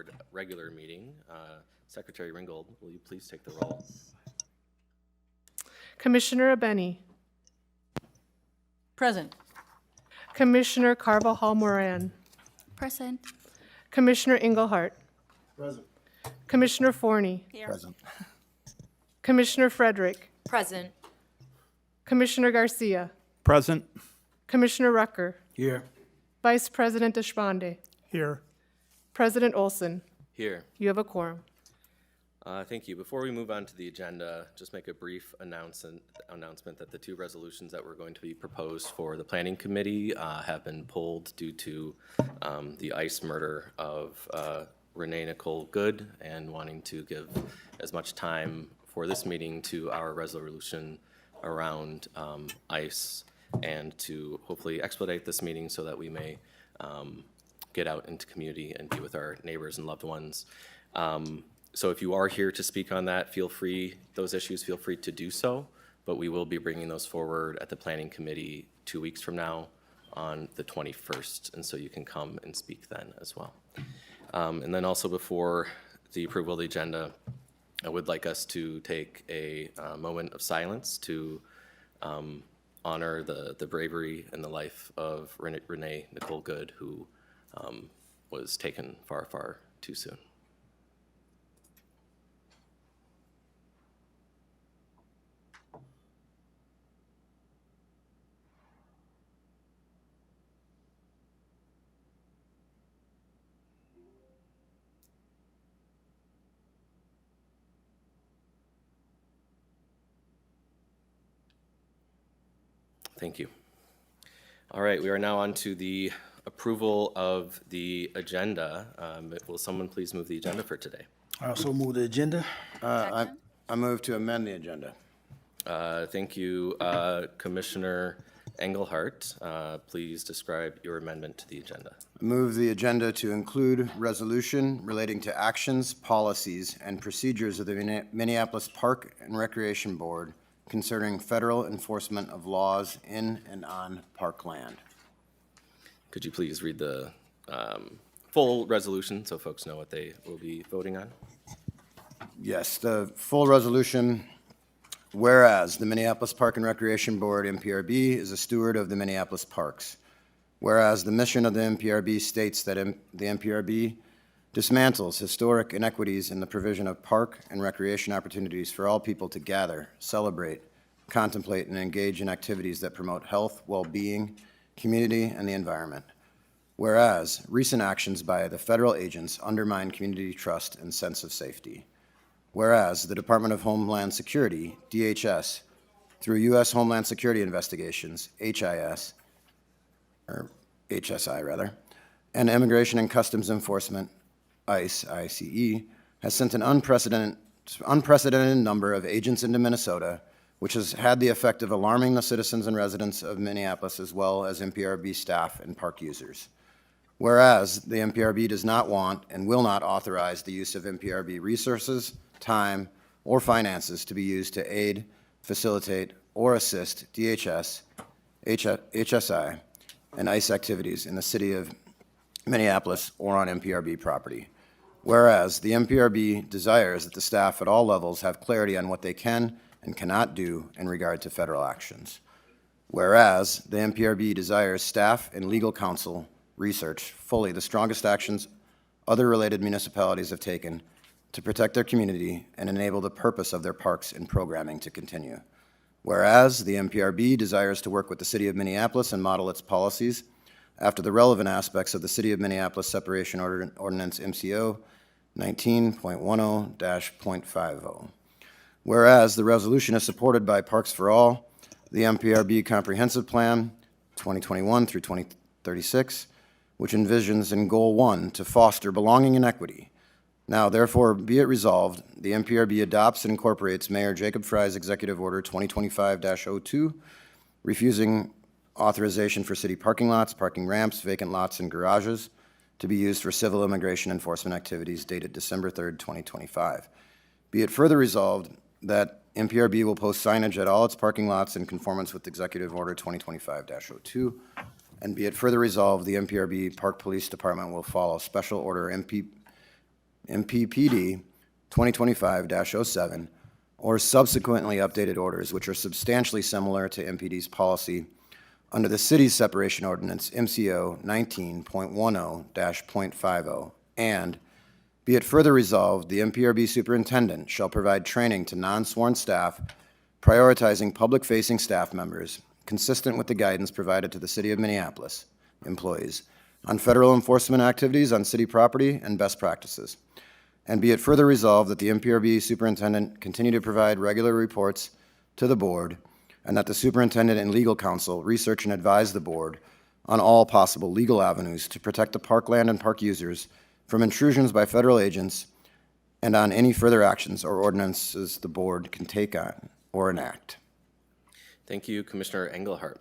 Board regular meeting. Secretary Ringgold, will you please take the roll? Commissioner Abeni. Present. Commissioner Carvajal Moran. Present. Commissioner Engelhardt. Present. Commissioner Forney. Here. Present. Commissioner Frederick. Present. Commissioner Garcia. Present. Commissioner Rucker. Here. Vice President Deshpande. Here. President Olson. Here. You have a quorum. Thank you. Before we move on to the agenda, just make a brief announcement that the two resolutions that were going to be proposed for the Planning Committee have been pulled due to the ICE murder of Renee Nicole Good, and wanting to give as much time for this meeting to our resolution around ICE, and to hopefully expedite this meeting so that we may get out into community and be with our neighbors and loved ones. So if you are here to speak on that, those issues, feel free to do so, but we will be bringing those forward at the Planning Committee 2 weeks from now on the 21st, and so you can come and speak then as well. And then also, before the approval of the agenda, I would like us to take a moment of silence to honor the bravery and the life of Renee Nicole Good, who was taken far, far too soon. Thank you. All right, we are now on to the approval of the agenda. Will someone please move the agenda for today? I also move the agenda. I move to amend the agenda. Thank you. Commissioner Engelhardt, please describe your amendment to the agenda. Move the agenda to include resolution relating to actions, policies, and procedures of the Minneapolis Park and Recreation Board concerning federal enforcement of laws in and on park land. Could you please read the full resolution so folks know what they will be voting on? Yes, the full resolution. Whereas the Minneapolis Park and Recreation Board, MPRB, is a steward of the Minneapolis parks. Whereas the mission of the MPRB states that the MPRB dismantles historic inequities in the provision of park and recreation opportunities for all people to gather, celebrate, contemplate, and engage in activities that promote health, well-being, community, and the environment. Whereas recent actions by the federal agents undermine community trust and sense of safety. Whereas the Department of Homeland Security, DHS, through U.S. Homeland Security Investigations, HSI, and Immigration and Customs Enforcement, ICE, has sent an unprecedented number of agents into Minnesota, which has had the effect of alarming the citizens and residents of Minneapolis, as well as MPRB staff and park users. Whereas the MPRB does not want and will not authorize the use of MPRB resources, time, or finances to be used to aid, facilitate, or assist DHS, HSI, and ICE activities in the city of Minneapolis or on MPRB property. Whereas the MPRB desires that the staff at all levels have clarity on what they can and cannot do in regard to federal actions. Whereas the MPRB desires staff and legal counsel research fully the strongest actions other related municipalities have taken to protect their community and enable the purpose of their parks and programming to continue. Whereas the MPRB desires to work with the City of Minneapolis and model its policies after the relevant aspects of the City of Minneapolis Separation Ordinance MCO 19.10-.50. Whereas the resolution is supported by Parks for All, the MPRB Comprehensive Plan 2021 through 2036, which envisions in Goal 1 to foster belonging and equity. Now, therefore, be it resolved, the MPRB adopts and incorporates Mayor Jacob Fry's Executive Order 2025-02, refusing authorization for city parking lots, parking ramps, vacant lots, and garages to be used for civil immigration enforcement activities dated December 3rd, 2025. Be it further resolved that MPRB will post signage at all its parking lots in conformance with Executive Order 2025-02, and be it further resolved, the MPRB Park Police Department will follow Special Order MPPD 2025-07, or subsequently updated orders which are substantially similar to MPD's policy under the city's separation ordinance, MCO 19.10-.50, and be it further resolved, the MPRB superintendent shall provide training to non-sworn staff, prioritizing public-facing staff members, consistent with the guidance provided to the City of Minneapolis employees on federal enforcement activities on city property and best practices. And be it further resolved that the MPRB superintendent continue to provide regular reports to the board, and that the superintendent and legal counsel research and advise the board on all possible legal avenues to protect the parkland and park users from intrusions by federal agents, and on any further actions or ordinances the board can take on or enact. Thank you, Commissioner Engelhardt.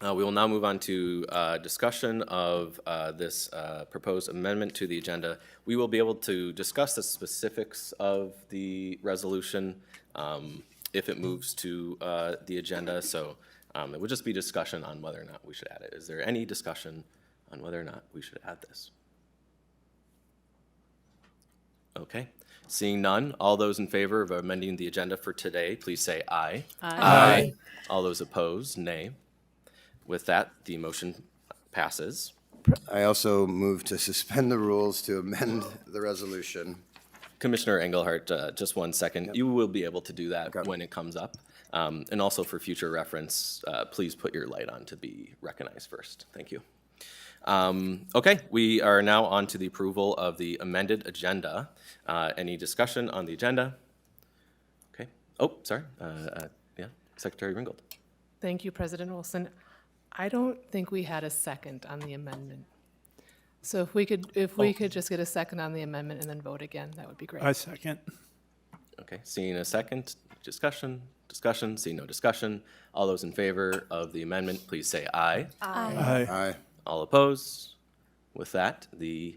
We will now move on to discussion of this proposed amendment to the agenda. We will be able to discuss the specifics of the resolution if it moves to the agenda. So it would just be discussion on whether or not we should add it. Is there any discussion on whether or not we should add this? Okay. Seeing none, all those in favor of amending the agenda for today, please say aye. Aye. All those opposed, nay. With that, the motion passes. I also move to suspend the rules to amend the resolution. Commissioner Engelhardt, just 1 second. You will be able to do that when it comes up. And also for future reference, please put your light on to be recognized first. Thank you. Okay, we are now on to the approval of the amended agenda. Any discussion on the agenda? Okay. Oh, sorry. Yeah, Secretary Ringgold. Thank you, President Olson. I don't think we had a second on the amendment. So if we could just get a second on the amendment and then vote again, that would be great. I second. Okay, seeing a second, discussion, seeing no discussion. All those in favor of the amendment, please say aye. Aye. Aye. All opposed? With that, the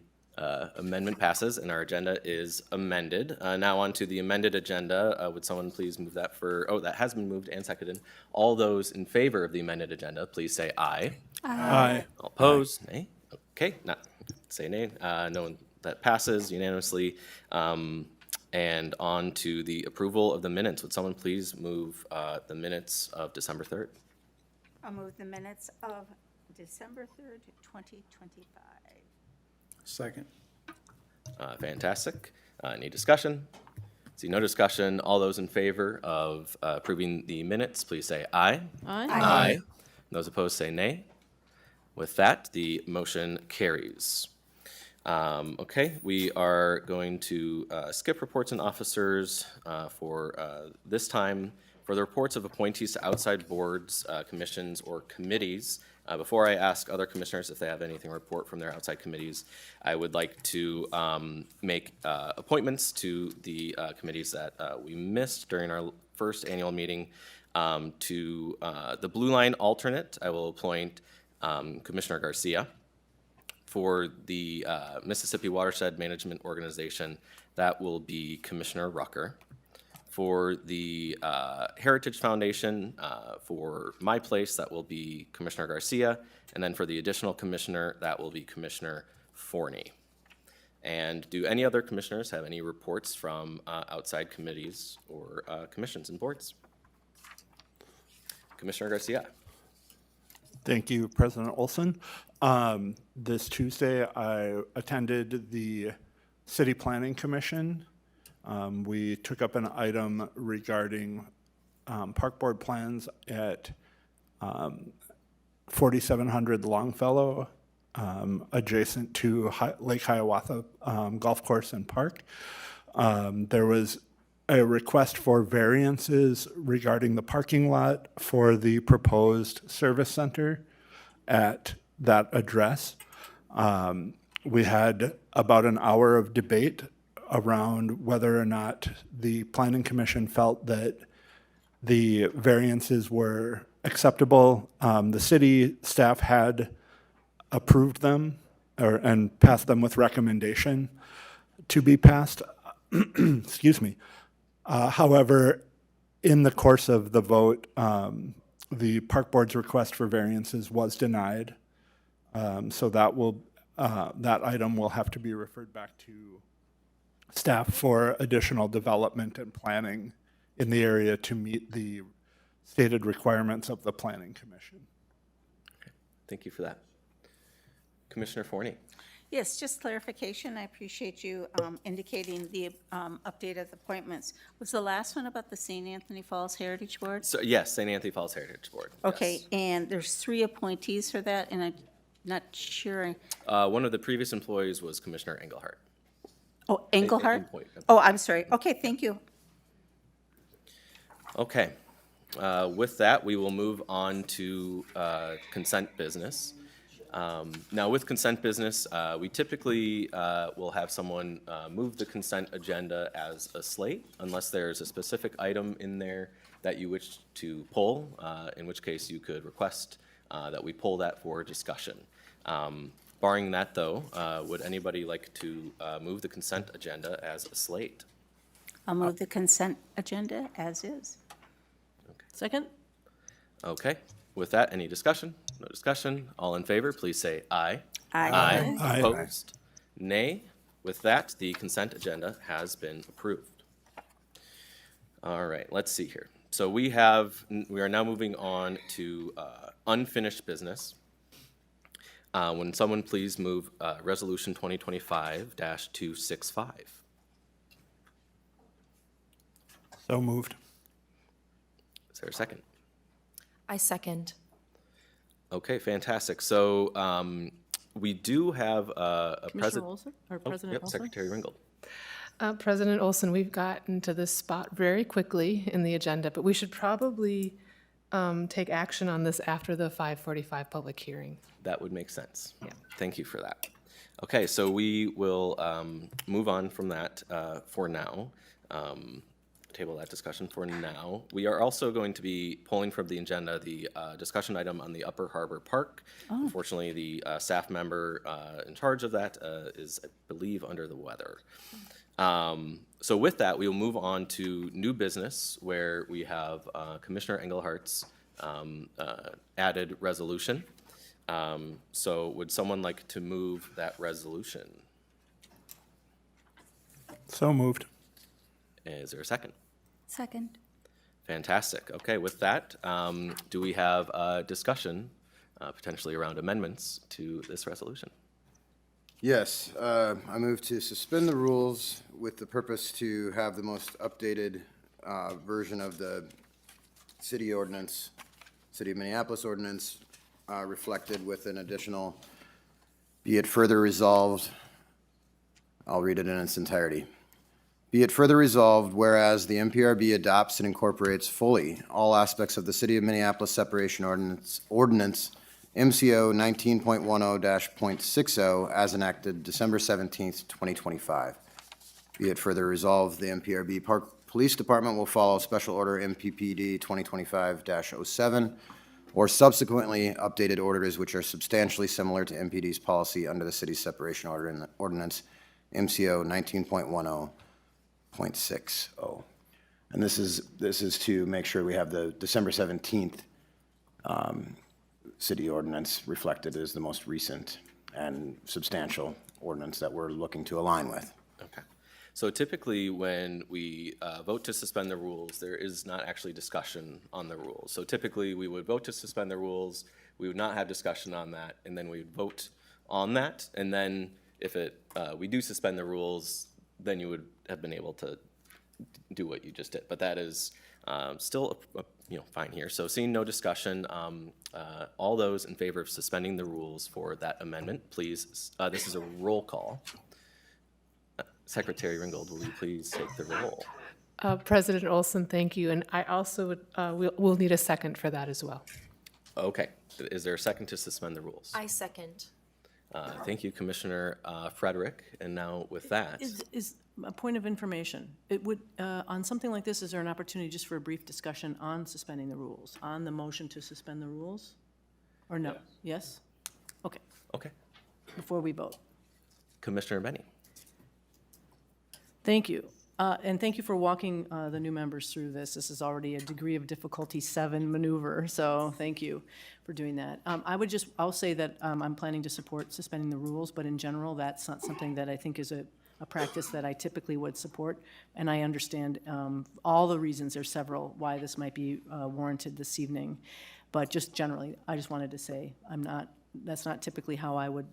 amendment passes and our agenda is amended. Now on to the amended agenda. Would someone please move that that has been moved and seconded. All those in favor of the amended agenda, please say aye. Aye. All opposed? Nay? Okay, say nay. No one, that passes unanimously. And on to the approval of the minutes. Would someone please move the minutes of December 3rd? I'll move the minutes of December 3rd, 2025. Second. Fantastic. Any discussion? See no discussion. All those in favor of approving the minutes, please say aye. Aye. Those opposed say nay. With that, the motion carries. Okay, we are going to skip reports and officers for this time. For the reports of appointees to outside boards, commissions, or committees, before I ask other commissioners if they have anything to report from their outside committees, I would like to make appointments to the committees that we missed during our first annual meeting. To the Blue Line alternate, I will appoint Commissioner Garcia. For the Mississippi Watershed Management Organization, that will be Commissioner Rucker. For the Heritage Foundation, for my place, that will be Commissioner Garcia. And then for the additional commissioner, that will be Commissioner Forney. And do any other commissioners have any reports from outside committees or commissions and boards? Commissioner Garcia. Thank you, President Olson. This Tuesday, I attended the City Planning Commission. We took up an item regarding park board plans at 4700 Longfellow, adjacent to Lake Hiawatha Golf Course and Park. There was a request for variances regarding the parking lot for the proposed service center at that address. We had about an hour of debate around whether or not the Planning Commission felt that the variances were acceptable. The city staff had approved them and passed them with recommendation to be passed. Excuse me. However, in the course of the vote, the park board's request for variances was denied. So that item will have to be referred back to staff for additional development and planning in the area to meet the stated requirements of the Planning Commission. Thank you for that. Commissioner Forney? Yes, just clarification. I appreciate you indicating the updated appointments. Was the last one about the St. Anthony Falls Heritage Board? So, yes, St. Anthony Falls Heritage Board. Okay, yes. and there's 3 appointees for that, and I'm not sure. One of the previous employees was Commissioner Engelhardt. Oh, Engelhardt? appoint- Oh, I'm sorry. Okay, thank you. Okay. With that, we will move on to consent business. Now, with consent business, we typically will have someone move the consent agenda as a slate, unless there's a specific item in there that you wish to pull, in which case you could request that we pull that for discussion. Barring that, though, would anybody like to move the consent agenda as a slate? I'll move the consent agenda as is. Second? Okay. With that, any discussion? No discussion. All in favor, please say aye. Aye. Aye. Opposed? Nay. With that, the consent agenda has been approved. All right, let's see here. So we are now moving on to unfinished business. When someone please move Resolution 2025-265. So moved. Is there a second? I second. Okay, fantastic. So we do have a Commissioner president. Olson, or President Yep, Olson? Secretary Ringgold. President Olson, we've gotten to this spot very quickly in the agenda, but we should probably take action on this after the 5:45 public hearing. That would make sense. Yeah. Thank you for that. Okay, so we will move on from that for now. Table that discussion for now. We are also going to be pulling from the agenda the discussion item on the Upper Harbor Park. Unfortunately, the staff member in charge of that is, I believe, under the weather. So with that, we will move on to new business, where we have Commissioner Engelhardt's added resolution. So would someone like to move that resolution? So moved. Is there a second? Second. Fantastic. Okay, with that, do we have a discussion potentially around amendments to this resolution? Yes, I move to suspend the rules with the purpose to have the most updated version of the city ordinance, City of Minneapolis ordinance, reflected with an additional, be it further resolved, I'll read it in its entirety. Be it further resolved, whereas the MPRB adopts and incorporates fully all aspects of the City of Minneapolis separation ordinance MCO 19.10-.60 as enacted December 17th, 2025. Be it further resolved, the MPRB Park Police Department will follow Special Order MPPD 2025-07 or subsequently updated orders which are substantially similar to MPD's policy under the city's separation ordinance MCO 19.10.60. And this is to make sure we have the December 17th city ordinance reflected as the most recent and substantial ordinance that we're looking to align with. Okay. So typically, when we vote to suspend the rules, there is not actually discussion on the rules. So typically, we would vote to suspend the rules, we would not have discussion on that, and then we would vote on that, and then if we do suspend the rules, then you would have been able to do what you just did. But that is still fine here. So seeing no discussion, all those in favor of suspending the rules for that amendment, please, this is a roll call. Secretary Ringgold, will you please take the roll? President Olson, thank you. And I also would, we'll need a second for that as well. Okay. Is there a second to suspend the rules? I second. Thank you, Commissioner Frederick. And now with that, Is a point of information, it would, on something like this, is there an opportunity just for a brief discussion on suspending the rules, on the motion to suspend the rules? Or no? Yes? Okay, okay. before we vote. Commissioner Benny. Thank you. And thank you for walking the new members through this. This is already a degree of difficulty 7 maneuver, so thank you for doing that. I'll say that I'm planning to support suspending the rules, but in general, that's not something that I think is a practice that I typically would support, and I understand all the reasons, there's several, why this might be warranted this evening. But just generally, I just wanted to say, that's not typically how I would,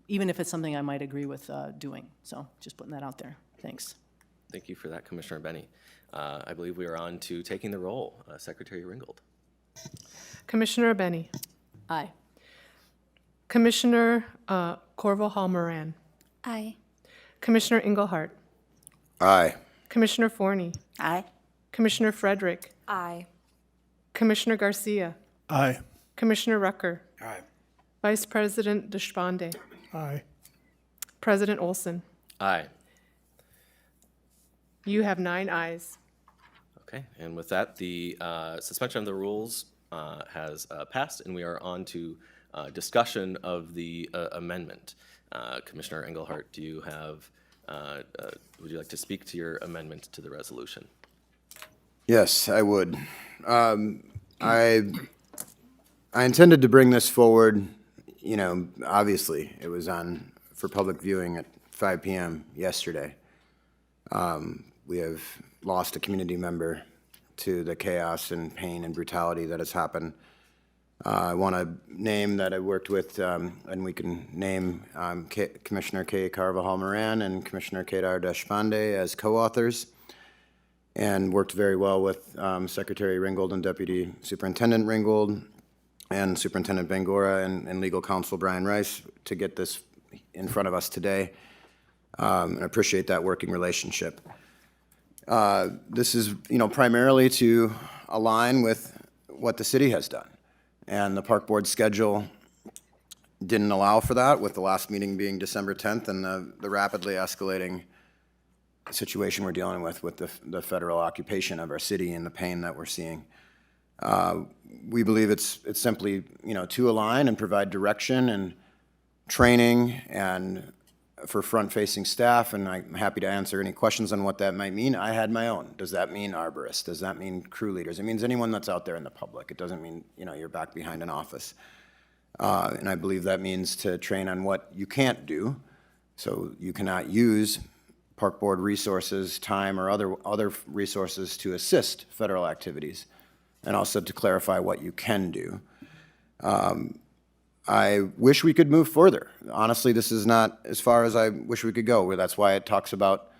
even if it's something I might agree with doing. So just putting that out there. Thanks. Thank you for that, Commissioner Benny. I believe we are on to taking the roll. Secretary Ringgold. Commissioner Benny, Aye. Commissioner Corvo Hall Moran, Aye. Commissioner Engelhardt, Aye. Commissioner Forney, Aye. Commissioner Frederick, Aye. Commissioner Garcia, Aye. Commissioner Rucker, Aye. Vice President Deshpande, Aye. President Olson. Aye. You have 9 ayes. Okay, and with that, the suspension of the rules has passed, and we are on to discussion of the amendment. Commissioner Engelhardt, do you have, would you like to speak to your amendment to the resolution? Yes, I would. I intended to bring this forward, obviously, it was on for public viewing at 5 p.m. yesterday. We have lost a community member to the chaos and pain and brutality that has happened. I want to name that I worked with, and we can name Commissioner K. Carvajal Moran and Commissioner Kedar Deshpande as co-authors, and worked very well with Secretary Ringgold and Deputy Superintendent Ringgold and Superintendent Bangora and Legal Counsel Brian Rice to get this in front of us today. And I appreciate that working relationship. This is, primarily to align with what the city has done. And the Park Board schedule didn't allow for that, with the last meeting being December 10th and the rapidly escalating situation we're dealing with the federal occupation of our city and the pain that we're seeing. We believe it's simply, to align and provide direction and training and for front-facing staff, and I'm happy to answer any questions on what that might mean. I had my own. Does that mean arborists? Does that mean crew leaders? It means anyone that's out there in the public. It doesn't mean, you're back behind an office. And I believe that means to train on what you can't do, so you cannot use Park Board resources, time, or other resources to assist federal activities, and also to clarify what you can do. I wish we could move further. Honestly, this is not as far as I wish we could go. That's why it talks about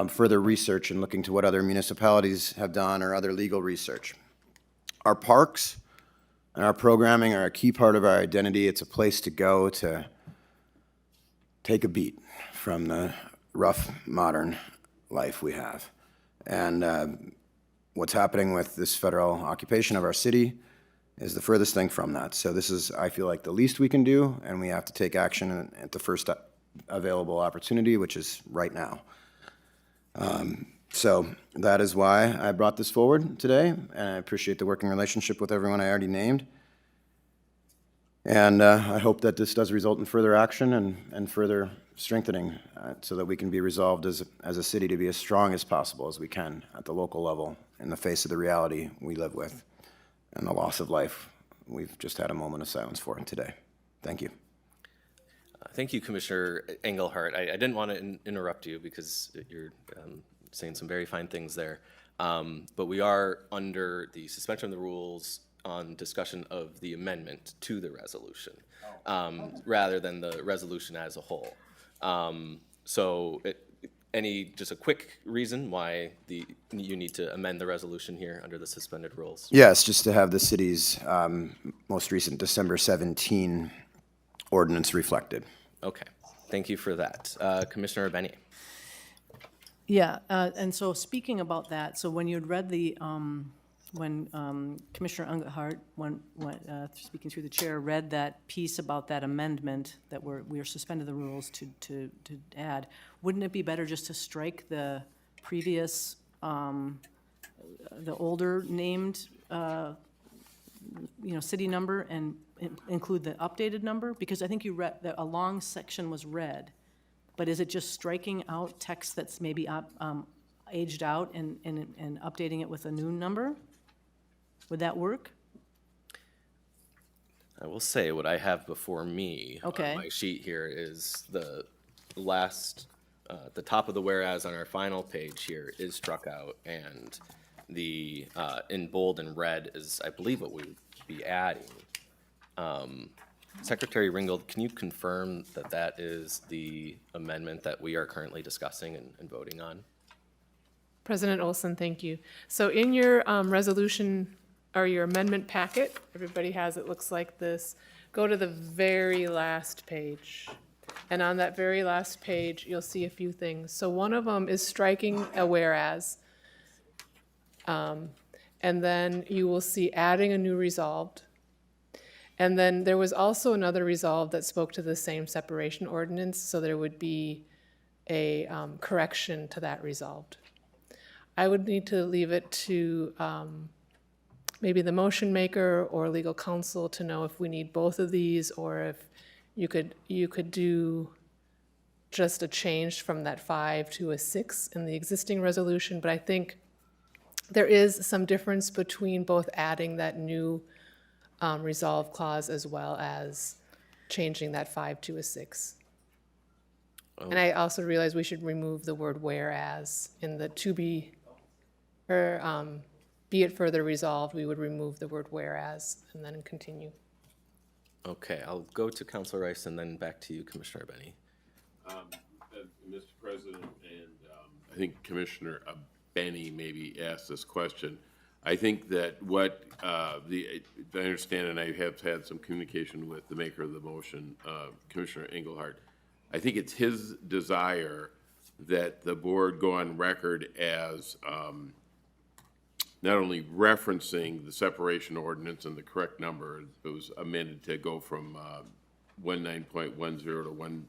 further research and looking to what other municipalities have done or other legal research. Our parks and our programming are a key part of our identity. It's a place to go to take a beat from the rough modern life we have. And what's happening with this federal occupation of our city is the furthest thing from that. So this is, I feel like, the least we can do, and we have to take action at the first available opportunity, which is right now. So that is why I brought this forward today, and I appreciate the working relationship with everyone I already named. And I hope that this does result in further action and further strengthening so that we can be resolved as a city to be as strong as possible as we can at the local level in the face of the reality we live with and the loss of life we've just had a moment of silence for today. Thank you. Thank you, Commissioner Engelhardt. I didn't want to interrupt you because you're saying some very fine things there. But we are under the suspension of the rules on discussion of the amendment to the resolution, rather than the resolution as a whole. Just a quick reason why you need to amend the resolution here under the suspended rules? Yes, just to have the city's most recent December 17 ordinance reflected. Okay, thank you for that. Commissioner Benny. Yeah, and so speaking about that, so when you'd read when Commissioner Engelhardt, speaking through the chair, read that piece about that amendment that we are suspended the rules to add, wouldn't it be better just to strike the previous, the older named, city number and include the updated number? Because I think you read, that a long section was read, but is it just striking out text that's maybe aged out and updating it with a new number? Would that work? I will say what I have before me Okay. on my sheet here is the last the top of the whereas on our final page here is struck out, and the, in bold and red is, I believe, what we would be adding. Secretary Ringgold, can you confirm that that is the amendment that we are currently discussing and voting on? President Olson, thank you. So in your resolution, or your amendment packet, everybody has, it looks like this. Go to the very last page. And on that very last page, you'll see a few things. So one of them is striking a whereas. And then you will see adding a new resolved. And then there was also another resolve that spoke to the same separation ordinance, so there would be a correction to that resolved. I would need to leave it to maybe the motion maker or legal counsel to know if we need both of these, or if you could do just a change from that 5 to a 6 in the existing resolution. But I think there is some difference between both adding that new resolve clause as well as changing that 5 to a 6. And I also realize we should remove the word whereas in the to be, or be it further resolved, we would remove the word whereas and then continue. Okay, I'll go to Councilor Rice and then back to you, Commissioner Benny. Mr. President, and I think Commissioner Benny maybe asked this question. I think that what I understand, and I have had some communication with the maker of the motion, Commissioner Engelhardt. I think it's his desire that the board go on record as not only referencing the separation ordinance and the correct number, it was amended to go from 19.10 to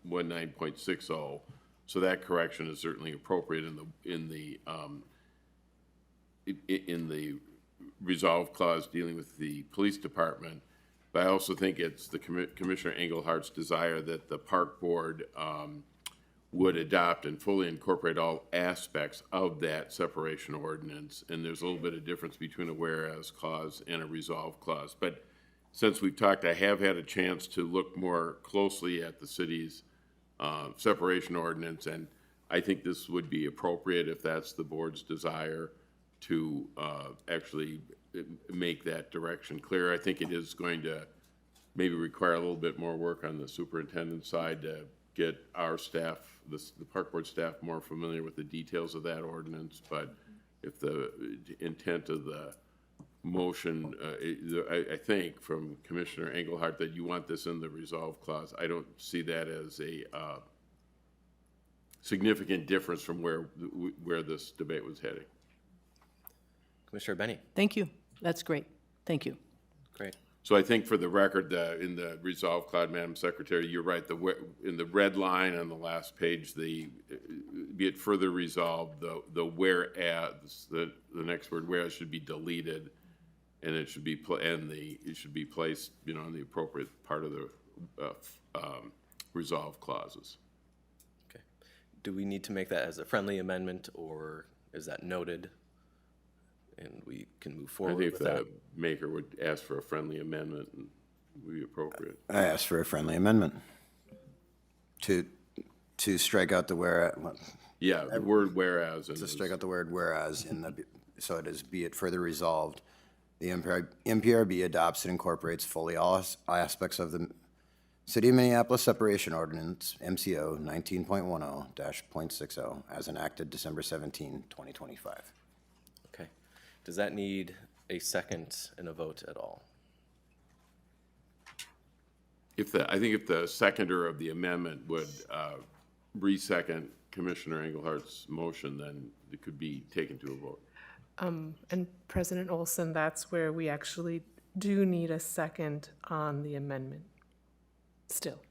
19.60. So that correction is certainly appropriate in the resolve clause dealing with the police department. But I also think it's the Commissioner Engelhardt's desire that the park board would adopt and fully incorporate all aspects of that separation ordinance. And there's a little bit of difference between a whereas clause and a resolve clause. But since we've talked, I have had a chance to look more closely at the city's separation ordinance, and I think this would be appropriate if that's the board's desire to actually make that direction clear. I think it is going to maybe require a little bit more work on the superintendent's side to get our staff, the park board staff, more familiar with the details of that ordinance. But if the intent of the motion, I think from Commissioner Engelhardt that you want this in the resolve clause, I don't see that as a significant difference from where this debate was heading. Commissioner Benny. Thank you. That's great. Thank you. Great. So I think for the record, in the resolve clause, Madam Secretary, you're right. In the red line on the last page, be it further resolved, the whereas, the next word whereas should be deleted, and it should be it should be placed, in the appropriate part of the resolve clauses. Okay. Do we need to make that as a friendly amendment, or is that noted? And we can move I forward think if with that. the maker would ask for a friendly amendment, and would be appropriate. I ask for a friendly amendment to strike out the where, Yeah, the word whereas. to strike out the word whereas so it is be it further resolved, the MPRB adopts and incorporates fully all aspects of the City of Minneapolis Separation Ordinance, MCO 19.10-.60, as enacted December 17, 2025. Okay. Does that need a second and a vote at all? I think if the seconder of the amendment would re-second Commissioner Engelhardt's motion, then it could be taken to a vote. And President Olson, that's where we actually do need a second on the amendment still.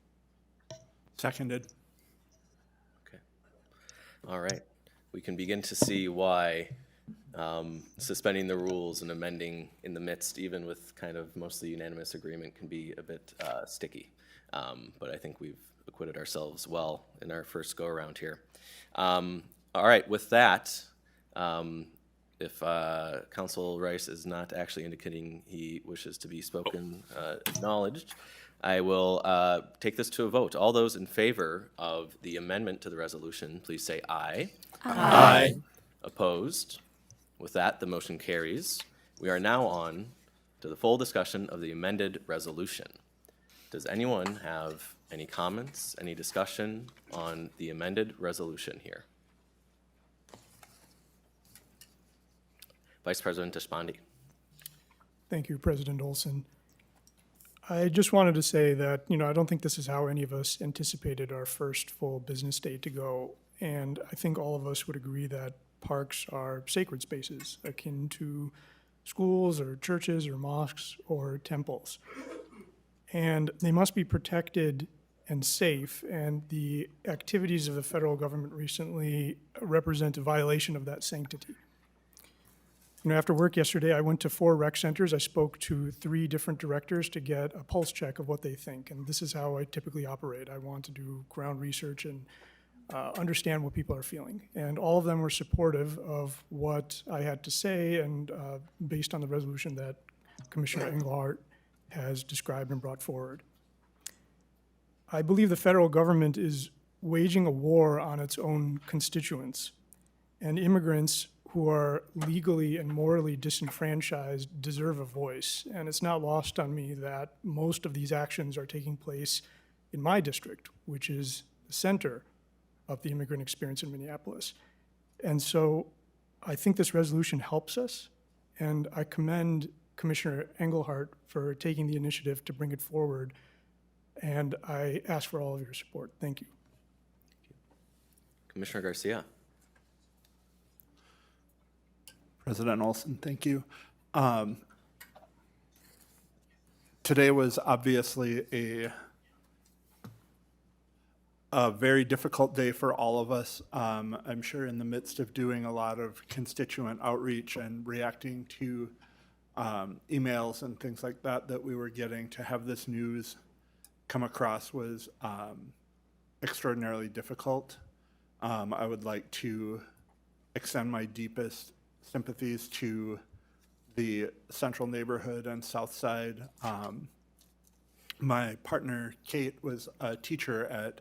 Seconded. Okay. All right. We can begin to see why suspending the rules and amending in the midst, even with kind of mostly unanimous agreement, can be a bit sticky. But I think we've acquitted ourselves well in our first go-around here. All right, with that, if Council Rice is not actually indicating he wishes to be spoken, acknowledged, I will take this to a vote. All those in favor of the amendment to the resolution, please say aye. Aye. Opposed? With that, the motion carries. We are now on to the full discussion of the amended resolution. Does anyone have any comments, any discussion on the amended resolution here? Vice President Deshpande. Thank you, President Olson. I just wanted to say that, I don't think this is how any of us anticipated our first full business day to go. And I think all of us would agree that parks are sacred spaces akin to schools or churches or mosques or temples. And they must be protected and safe. And the activities of the federal government recently represent a violation of that sanctity. After work yesterday, I went to 4 rec centers. I spoke to 3 different directors to get a pulse check of what they think. And this is how I typically operate. I want to do ground research and understand what people are feeling. And all of them were supportive of what I had to say and based on the resolution that Commissioner Engelhardt has described and brought forward. I believe the federal government is waging a war on its own constituents, and immigrants who are legally and morally disenfranchised deserve a voice. And it's not lost on me that most of these actions are taking place in my district, which is the center of the immigrant experience in Minneapolis. And so I think this resolution helps us, and I commend Commissioner Engelhardt for taking the initiative to bring it forward, and I ask for all of your support. Thank you. Commissioner Garcia. President Olson, thank you. Today was obviously a very difficult day for all of us. I'm sure in the midst of doing a lot of constituent outreach and reacting to emails and things like that that we were getting, to have this news come across was extraordinarily difficult. I would like to extend my deepest sympathies to the Central neighborhood and South Side. My partner, Kate, was a teacher at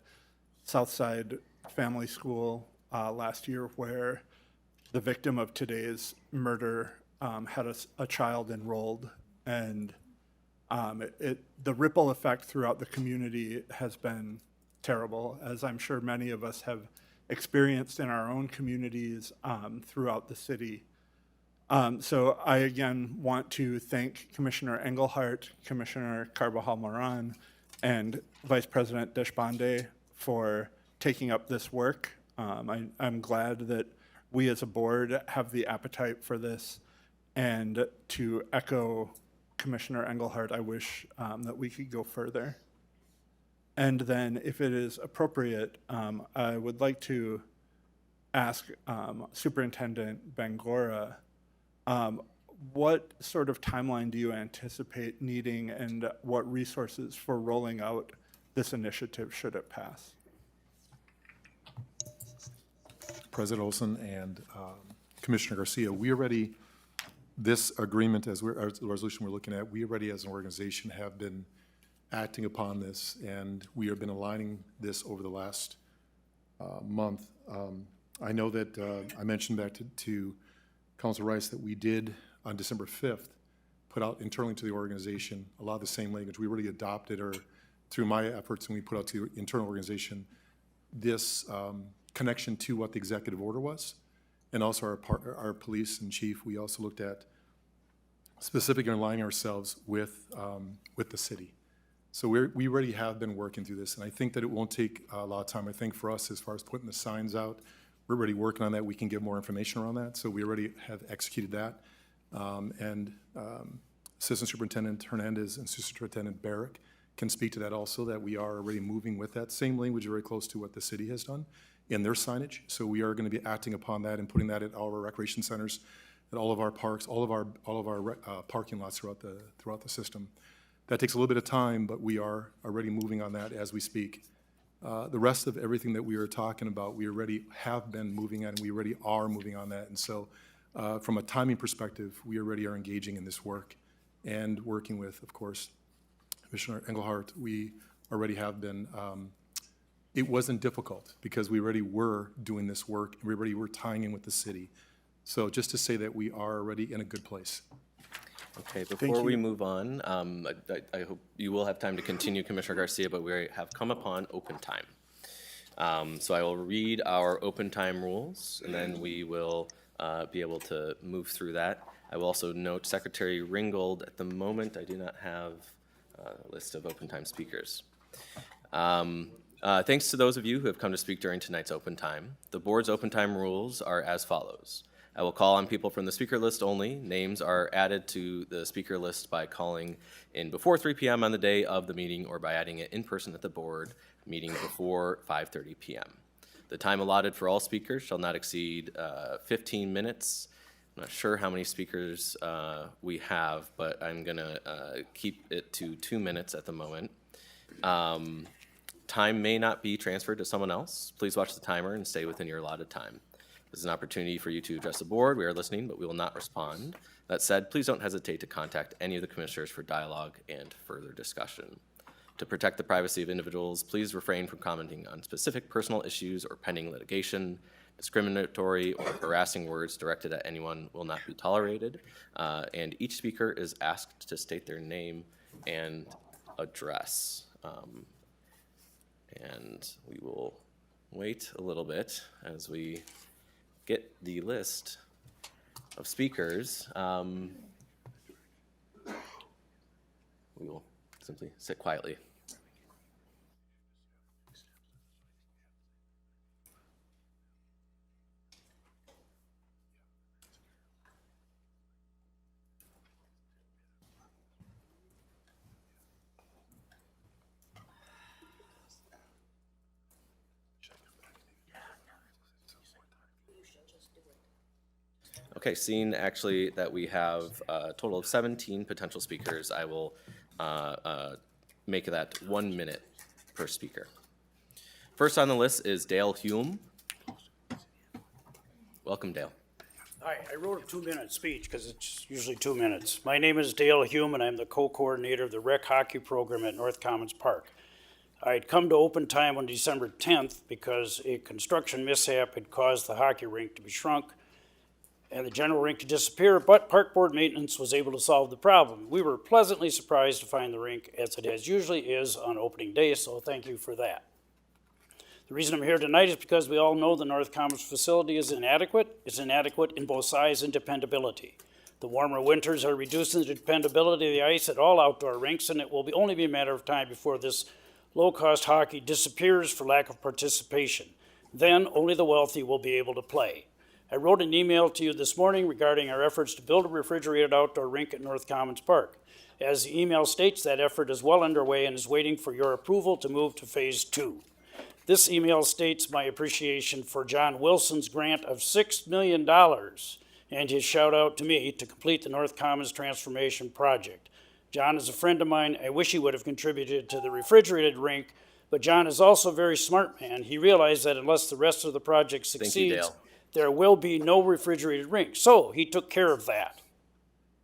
Southside Family School last year, where the victim of today's murder had a child enrolled, and the ripple effect throughout the community has been terrible, as I'm sure many of us have experienced in our own communities throughout the city. So I again want to thank Commissioner Engelhardt, Commissioner Carbajal-Moran, and Vice President Deshpande for taking up this work. I'm glad that we as a board have the appetite for this, and to echo Commissioner Engelhardt, I wish that we could go further. And then, if it is appropriate, I would like to ask Superintendent Bangora, what sort of timeline do you anticipate needing, and what resources for rolling out this initiative should it pass? President Olson and Commissioner Garcia, we already, this agreement, as the resolution we're looking at, we already as an organization have been acting upon this, and we have been aligning this over the last month. I know that I mentioned back to Council Rice that we did on December 5th put out internally to the organization a lot of the same language. We really adopted, or through my efforts, and we put out to the internal organization this connection to what the executive order was, and also our police and chief. We also looked at specifically aligning ourselves with the city. So we already have been working through this, and I think that it won't take a lot of time. I think for us, as far as putting the signs out, we're already working on that. We can give more information around that. So we already have executed that. Assistant Superintendent Hernandez and Superintendent Barrick can speak to that also, that we are already moving with that same language very close to what the city has done in their signage. So we are going to be acting upon that and putting that at all of our recreation centers, at all of our parks, all of our parking lots throughout the system. That takes a little bit of time, but we are already moving on that as we speak. The rest of everything that we are talking about, we already have been moving on, and we already are moving on that. And so from a timing perspective, we already are engaging in this work and working with, of course, Commissioner Engelhardt, we already have been, it wasn't difficult because we already were doing this work and we already were tying in with the city. So just to say that we are already in a good place. Okay, before we move on, I hope you will have time to continue, Commissioner Garcia, but we have come upon open time. So I will read our open time rules, and then we will be able to move through that. I will also note Secretary Ringgold, at the moment, I do not have a list of open time speakers. Thanks to those of you who have come to speak during tonight's open time. The board's open time rules are as follows. I will call on people from the speaker list only. Names are added to the speaker list by calling in before 3 p.m. on the day of the meeting or by adding it in person at the board meeting before 5:30 p.m. The time allotted for all speakers shall not exceed 15 minutes. I'm not sure how many speakers we have, but I'm gonna keep it to 2 minutes at the moment. Time may not be transferred to someone else. Please watch the timer and stay within your allotted time. This is an opportunity for you to address the board. We are listening, but we will not respond. That said, please don't hesitate to contact any of the commissioners for dialogue and further discussion. To protect the privacy of individuals, please refrain from commenting on specific personal issues or pending litigation. Discriminatory or harassing words directed at anyone will not be tolerated. And each speaker is asked to state their name and address. And we will wait a little bit as we get the list of speakers. We will simply sit quietly. Okay, seeing actually that we have a total of 17 potential speakers, I will make that 1 minute per speaker. First on the list is Dale Hume. Welcome, Dale. Hi, I wrote a 2-minute speech because it's usually 2 minutes. My name is Dale Hume and I'm the co-coordinator of the rec hockey program at North Commons Park. I had come to open time on December 10th because a construction mishap had caused the hockey rink to be shrunk and the general rink to disappear, but park board maintenance was able to solve the problem. We were pleasantly surprised to find the rink as it as usually is on opening day, so thank you for that. The reason I'm here tonight is because we all know the North Commons facility is inadequate. It's inadequate in both size and dependability. The warmer winters are reducing the dependability of the ice at all outdoor rinks, and it will only be a matter of time before this low-cost hockey disappears for lack of participation. Then only the wealthy will be able to play. I wrote an email to you this morning regarding our efforts to build a refrigerated outdoor rink at North Commons Park. As the email states, that effort is well underway and is waiting for your approval to move to phase 2. This email states my appreciation for John Wilson's grant of $6 million and his shout out to me to complete the North Commons Transformation Project. John is a friend of mine. I wish he would have contributed to the refrigerated rink, but John is also a very smart man. He realized that unless the rest of the project succeeds, there will be no refrigerated rink. So he took care of that.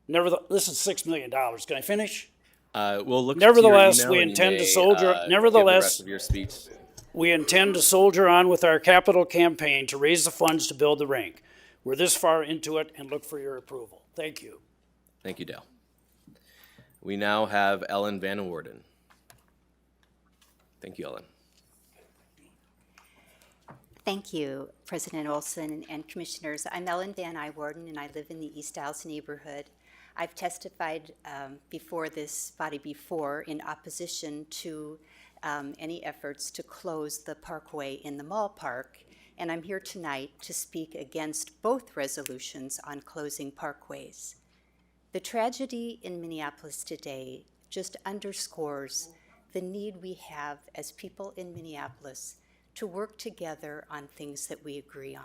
This is $6 million. Can I finish? We'll look. Nevertheless, we intend to soldier. Nevertheless, your speech. We intend to soldier on with our capital campaign to raise the funds to build the rink. We're this far into it and look for your approval. Thank you. Thank you, Dale. We now have Ellen Van Woerden. Thank you, Ellen. Thank you, President Olson and Commissioners. I'm Ellen Van Woerden, and I live in the East Dallas neighborhood. I've testified before this body before in opposition to any efforts to close the parkway in the Mall Park, and I'm here tonight to speak against both resolutions on closing parkways. The tragedy in Minneapolis today just underscores the need we have as people in Minneapolis to work together on things that we agree on.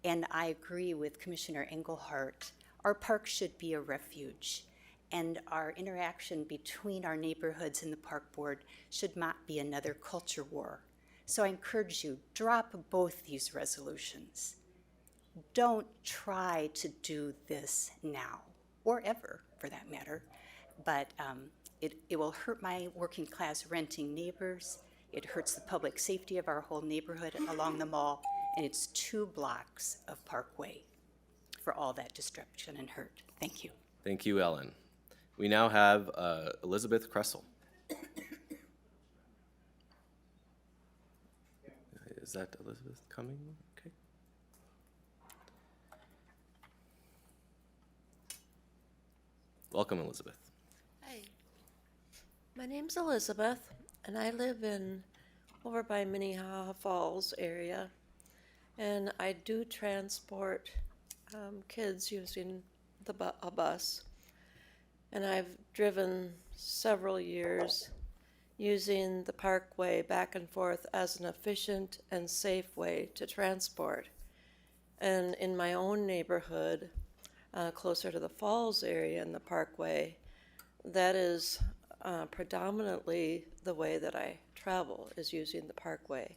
And I agree with Commissioner Engelhardt. Our park should be a refuge, and our interaction between our neighborhoods and the park board should not be another culture war. So I encourage you, drop both these resolutions. Don't try to do this now, or ever for that matter, but It will hurt my working class renting neighbors. It hurts the public safety of our whole neighborhood along the mall, and it's 2 blocks of Parkway for all that disruption and hurt. Thank you. Thank you, Ellen. We now have Elizabeth Kressel. Is that Elizabeth coming? Okay. Welcome, Elizabeth. Hi, my name's Elizabeth, and I live over by Minneapolis Falls area, and I do transport kids using a bus, and I've driven several years using the Parkway back and forth as an efficient and safe way to transport. And in my own neighborhood, closer to the Falls area and the Parkway, that is predominantly the way that I travel, is using the Parkway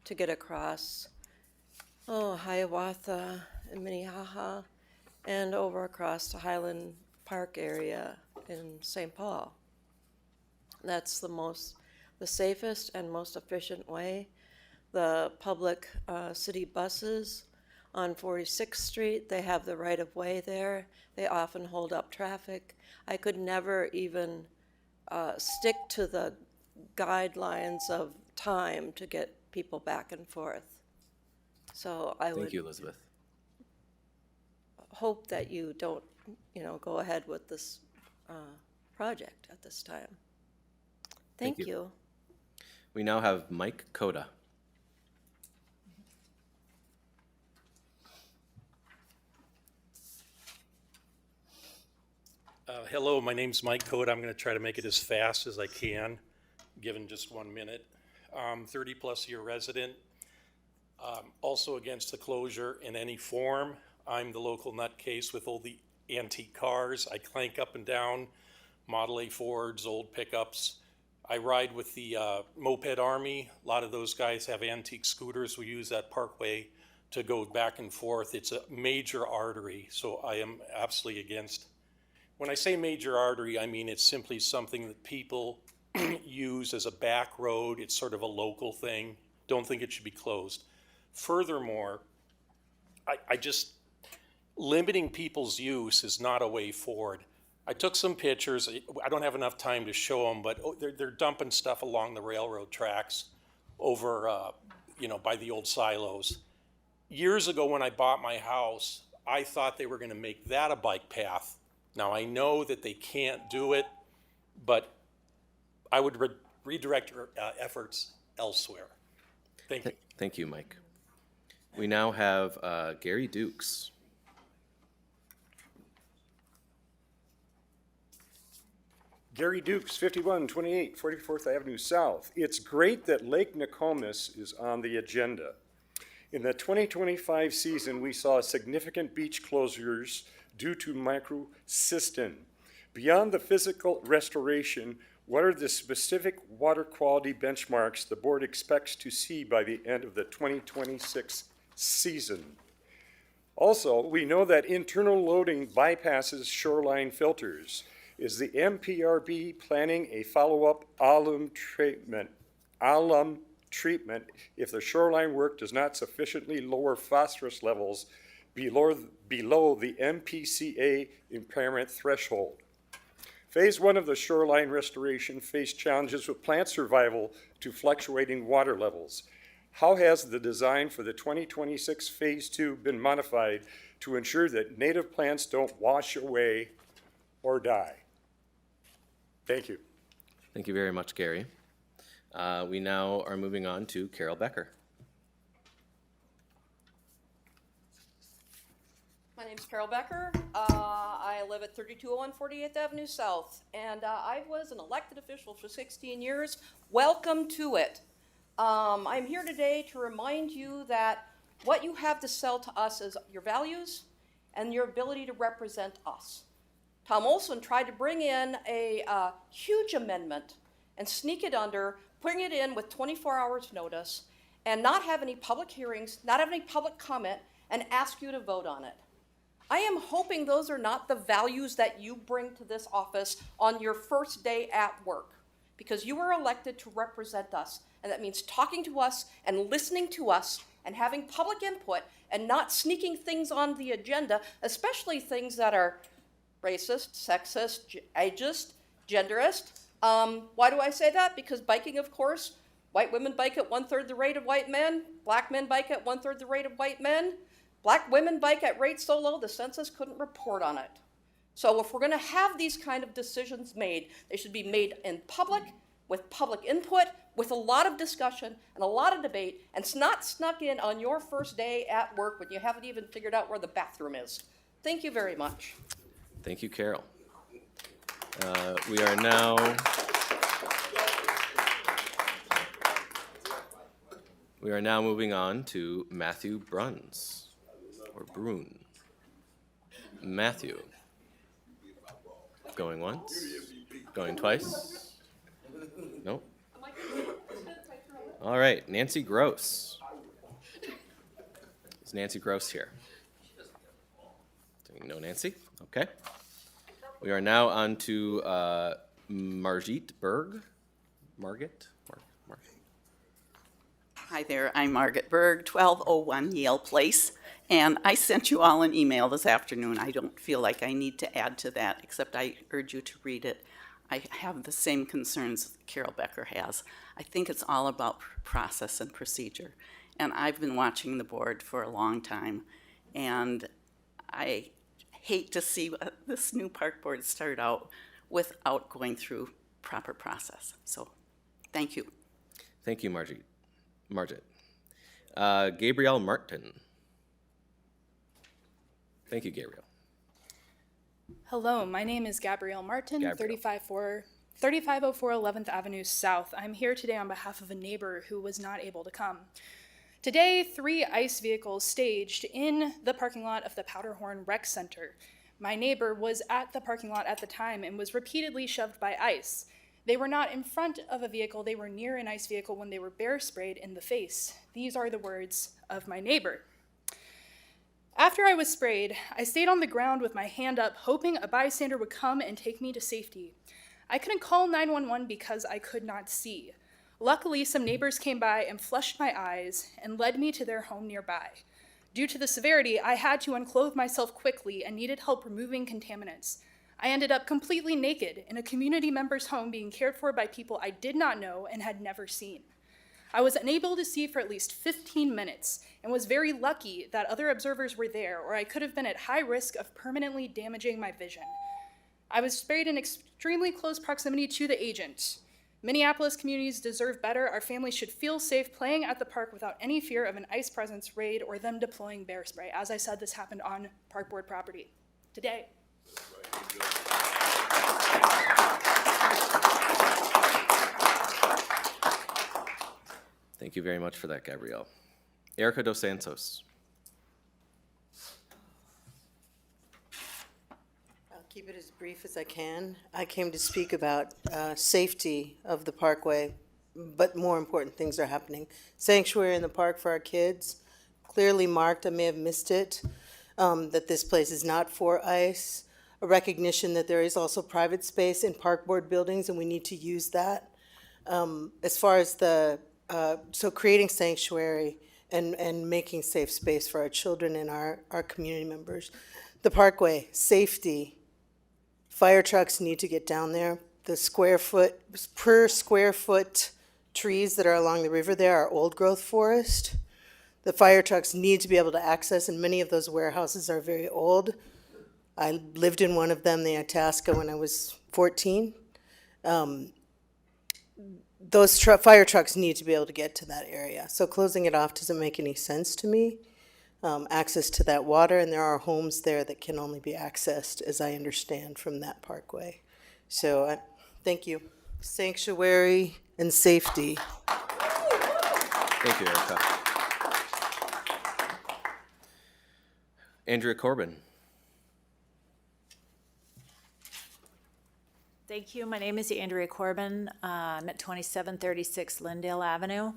to get across Hiawatha and Minnehaha and over across to Highland Park area in St. Paul. That's the safest and most efficient way. The public city buses on 46th Street, they have the right of way there. They often hold up traffic. I could never even stick to the guidelines of time to get people back and forth. So I would Thank you, Elizabeth. hope that you don't, go ahead with this project at this time. Thank you. you. We now have Mike Coda. Hello, my name's Mike Code. I'm going to try to make it as fast as I can, given just 1 minute. 30-plus year resident, also against the closure in any form. I'm the local nutcase with all the antique cars. I clank up and down Model A Fords, old pickups. I ride with the moped army. A lot of those guys have antique scooters. We use that Parkway to go back and forth. It's a major artery, so I am absolutely against. When I say major artery, I mean it's simply something that people use as a back road. It's sort of a local thing. Don't think it should be closed. Furthermore, I just, limiting people's use is not a way forward. I took some pictures. I don't have enough time to show them, but they're dumping stuff along the railroad tracks over, by the old silos. Years ago when I bought my house, I thought they were going to make that a bike path. Now, I know that they can't do it, but I would redirect your efforts elsewhere. Thank you. Thank you, Mike. We now have Gary Dukes. Gary Dukes, 5128 44th Avenue South. It's great that Lake Nokomis is on the agenda. In the 2025 season, we saw significant beach closures due to microcystin. Beyond the physical restoration, what are the specific water quality benchmarks the board expects to see by the end of the 2026 season? Also, we know that internal loading bypasses shoreline filters. Is the MPRB planning a follow-up alum treatment if the shoreline work does not sufficiently lower phosphorus levels below the MPCA impairment threshold? Phase 1 of the shoreline restoration faced challenges with plant survival to fluctuating water levels. How has the design for the 2026 Phase 2 been modified to ensure that native plants don't wash away or die? Thank you. Thank you very much, Gary. We now are moving on to Carol Becker. My name's Carol Becker. I live at 3201 48th Avenue South, and I was an elected official for 16 years. Welcome to it. I'm here today to remind you that what you have to sell to us is your values and your ability to represent us. Tom Olson tried to bring in a huge amendment and sneak it under, bring it in with 24 hours notice, and not have any public hearings, not have any public comment, and ask you to vote on it. I am hoping those are not the values that you bring to this office on your first day at work, because you were elected to represent us, and that means talking to us and listening to us and having public input and not sneaking things on the agenda, especially things that are racist, sexist, ageist, genderist. Why do I say that? Because biking, of course, white women bike at 1/3 the rate of white men, black men bike at 1/3 the rate of white men, black women bike at rates so low the census couldn't report on it. So if we're going to have these kind of decisions made, they should be made in public, with public input, with a lot of discussion and a lot of debate, and it's not snuck in on your first day at work when you haven't even figured out where the bathroom is. Thank you very much. Thank you, Carol. We are now moving on to Matthew Bruns, or Brun. Matthew. Going once? Going twice? Nope. All right, Nancy Gross. Is Nancy Gross here? Do you know Nancy? Okay. We are now on to Margit Berg. Margit? Hi there, I'm Margaret Berg, 1201 Yale Place, and I sent you all an email this afternoon. I don't feel like I need to add to that, except I urge you to read it. I have the same concerns Carol Becker has. I think it's all about process and procedure, and I've been watching the board for a long time, and I hate to see this new park board start out without going through proper process. So, thank you. Thank you, Margit. Gabrielle Martin. Thank you, Gabrielle. Hello, my name is Gabrielle Martin, Gabrielle. 3504 11th Avenue South. I'm here today on behalf of a neighbor who was not able to come. Today, 3 ICE vehicles staged in the parking lot of the Powderhorn Rec Center. My neighbor was at the parking lot at the time and was repeatedly shoved by ICE. They were not in front of a vehicle, they were near an ICE vehicle when they were bear sprayed in the face. These are the words of my neighbor. After I was sprayed, I stayed on the ground with my hand up, hoping a bystander would come and take me to safety. I couldn't call 911 because I could not see. Luckily, some neighbors came by and flushed my eyes and led me to their home nearby. Due to the severity, I had to unclothe myself quickly and needed help removing contaminants. I ended up completely naked in a community member's home being cared for by people I did not know and had never seen. I was unable to see for at least 15 minutes and was very lucky that other observers were there, or I could have been at high risk of permanently damaging my vision. I was sprayed in extremely close proximity to the agent. Minneapolis communities deserve better. Our families should feel safe playing at the park without any fear of an ICE presence, raid, or them deploying bear spray. As I said, this happened on park board property today. Thank you very much for that, Gabrielle. Erica Dos Santos. I'll keep it as brief as I can. I came to speak about safety of the parkway, but more important things are happening. Sanctuary in the park for our kids, clearly marked, I may have missed it, that this place is not for ICE. A recognition that there is also private space in park board buildings and we need to use that. As far as so creating sanctuary and making safe space for our children and our community members. The parkway, safety, fire trucks need to get down there. The per square foot trees that are along the river there are old growth forest. The fire trucks need to be able to access, and many of those warehouses are very old. I lived in one of them, the Itasca, when I was 14. Those fire trucks need to be able to get to that area. So closing it off doesn't make any sense to me. Access to that water, and there are homes there that can only be accessed, as I understand, from that parkway. So thank you. Sanctuary and safety. Thank you, Erica. Andrea Corbin. Thank you. My name is Andrea Corbin. I'm at 2736 Lindale Avenue.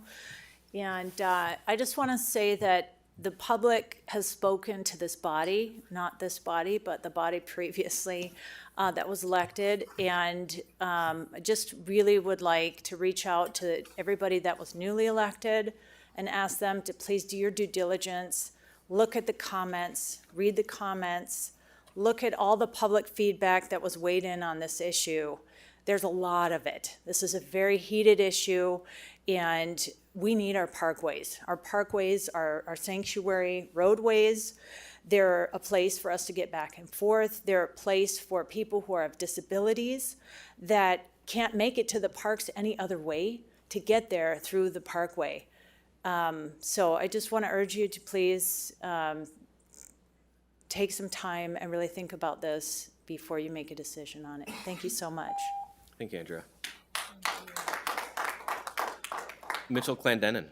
And I just want to say that The public has spoken to this body, not this body, but the body previously that was elected. And I just really would like to reach out to everybody that was newly elected and ask them to please do your due diligence, look at the comments, read the comments, look at all the public feedback that was weighed in on this issue. There's a lot of it. This is a very heated issue, and we need our parkways. Our parkways are our sanctuary roadways. They're a place for us to get back and forth. They're a place for people who have disabilities that can't make it to the parks any other way to get there through the parkway. So I just want to urge you to please take some time and really think about this before you make a decision on it. Thank you so much. Thank you, Andrea. Mitchell Clendenin.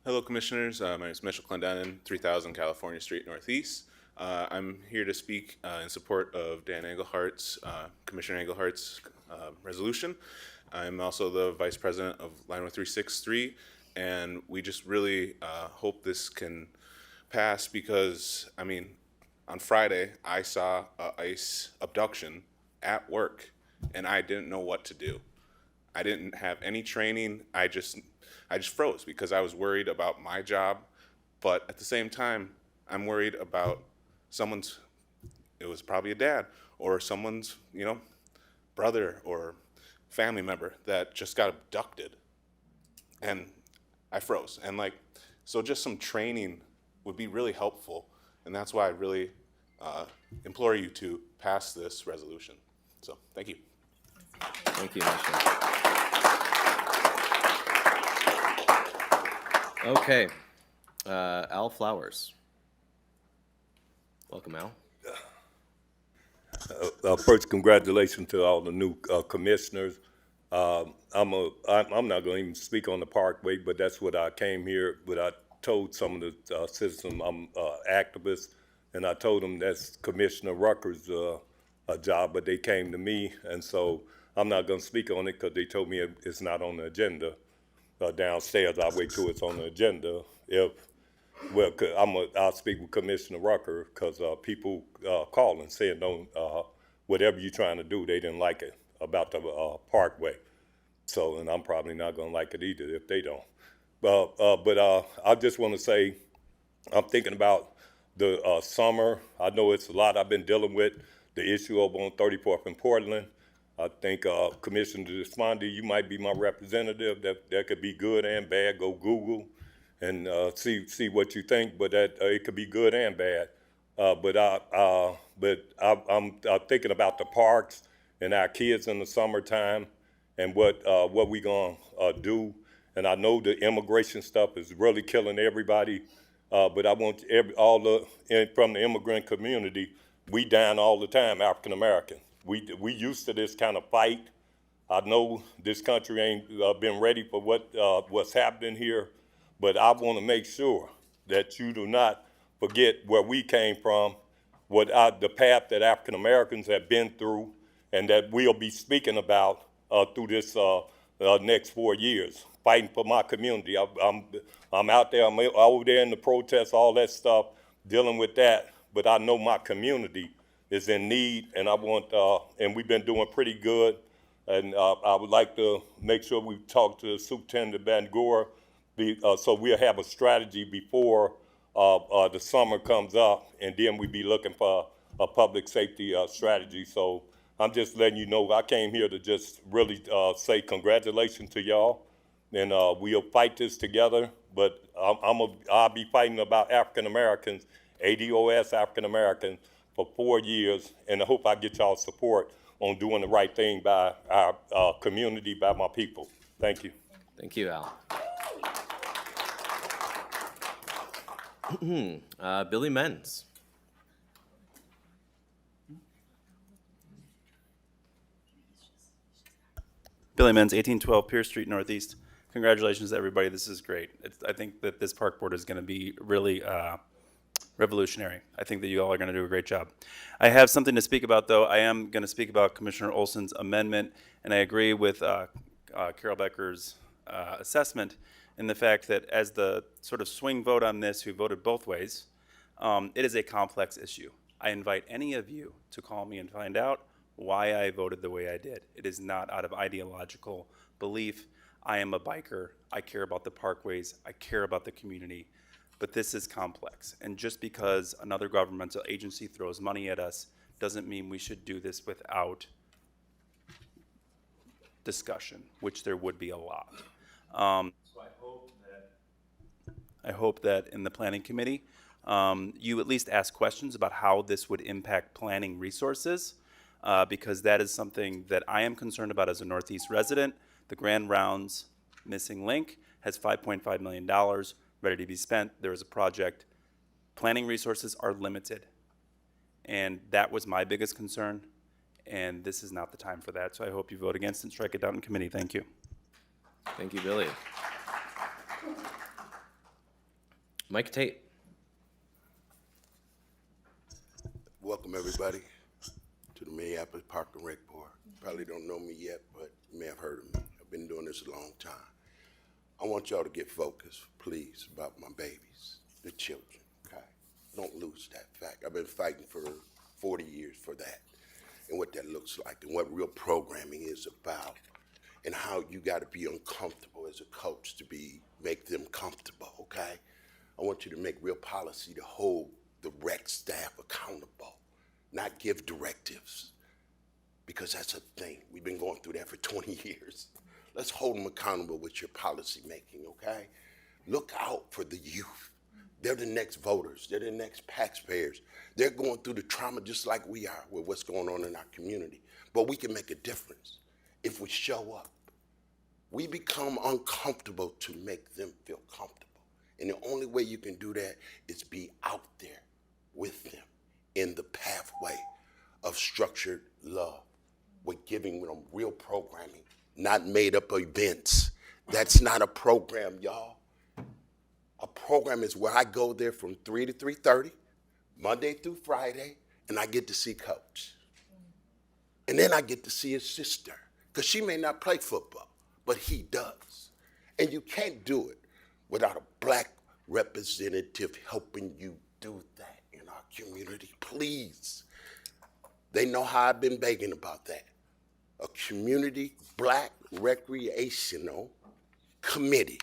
Hello, Commissioners. My name is Mitchell Clendenin, 3000 California Street Northeast. I'm here to speak in support of Dan Englehart's, Commissioner Englehart's resolution. I'm also the Vice President of Line 363, and we just really hope this can pass because, I mean, on Friday, I saw a ICE abduction at work, and I didn't know what to do. I didn't have any training. I just froze because I was worried about my job, but at the same time, I'm worried about someone's, it was probably a dad or someone's, you know, brother or family member that just got abducted. And I froze. And like, so just some training would be really helpful. And that's why I really implore you to pass this resolution. So thank you. Thank you, Michelle. Okay, Al Flowers. Welcome, Al. First, congratulations to all the new commissioners. I'm not going to even speak on the Parkway, but that's what I came here. But I told some of the citizens I'm activist, and I told them that's Commissioner Rucker's job, but they came to me, and so I'm not going to speak on it because they told me it's not on the agenda downstairs. I'll wait till it's on the agenda. I'll speak with Commissioner Rucker because people call and saying, don't, whatever you're trying to do, they didn't like it about the Parkway. So, and I'm probably not going to like it either if they don't. But I just want to say, I'm thinking about the summer. I know it's a lot I've been dealing with, the issue over on 34th and Portland. I think Commissioner Despondy, you might be my representative. That could be good and bad. Go Google and see what you think, but that it could be good and bad. But I'm thinking about the parks and our kids in the summertime and what we gonna do. And I know the immigration stuff is really killing everybody, but I want from the immigrant community, we down all the time, African American. We used to this kind of fight. I know this country ain't been ready for what's happening here, but I want to make sure that you do not forget where we came from, the path that African Americans have been through, and that we'll be speaking about through this next 4 years, fighting for my community. I'm out there, I'm over there in the protests, all that stuff, dealing with that, but I know my community is in need, and I want, and we've been doing pretty good, and I would like to make sure we talk to Superintendent Van Gore, so we'll have a strategy before the summer comes up, and then we'll be looking for a public safety strategy. So I'm just letting you know, I came here to just really say congratulations to y'all, and we'll fight this together, but I'll be fighting about African Americans, ADOS African Americans, for 4 years, and I hope I get y'all support on doing the right thing by our community, by my people. Thank you. Thank you, Al. Billy Menz. Billy Menz, 1812 Pierce Street Northeast. Congratulations to everybody. This is great. I think that this park board is going to be really revolutionary. I think that you all are going to do a great job. I have something to speak about, though. I am going to speak about Commissioner Olson's amendment, and I agree with Carol Becker's assessment in the fact that as the sort of swing vote on this, who voted both ways, it is a complex issue. I invite any of you to call me and find out why I voted the way I did. It is not out of ideological belief. I am a biker. I care about the parkways. I care about the community. But this is complex. And just because another governmental agency throws money at us doesn't mean we should do this without discussion, which there would be a lot. So I hope that in the planning committee, you at least ask questions about how this would impact planning resources, because that is something that I am concerned about as a Northeast resident. The Grand Rounds missing link has $5.5 million ready to be spent. There is a project. Planning resources are limited. And that was my biggest concern. And this is not the time for that. So I hope you vote against and strike it down in committee. Thank you. Thank you, Billy. Mike Tate. Welcome, everybody, to the Minneapolis Park and Rec Board. Probably don't know me yet, but you may have heard of me. I've been doing this a long time. I want y'all to get focused, please, about my babies, the children, okay? Don't lose that fact. I've been fighting for 40 years for that and what that looks like and what real programming is about and how you got to be uncomfortable as a coach to make them comfortable, okay? I want you to make real policy to hold the rec staff accountable, not give directives, because that's a thing. We've been going through that for 20 years. Let's hold them accountable with your policy making, okay? Look out for the youth. They're the next voters. They're the next taxpayers. They're going through the trauma just like we are with what's going on in our community. But we can make a difference if we show up. We become uncomfortable to make them feel comfortable. And the only way you can do that is be out there with them in the pathway of structured love. We're giving them real programming, not made up events. That's not a program, y'all. A program is where I go there from 3 to 3:30, Monday through Friday, and I get to see Coach. And then I get to see his sister, because she may not play football, but he does. And you can't do it without a black representative helping you do that in our community, please. They know how I've been begging about that. A community black recreational committee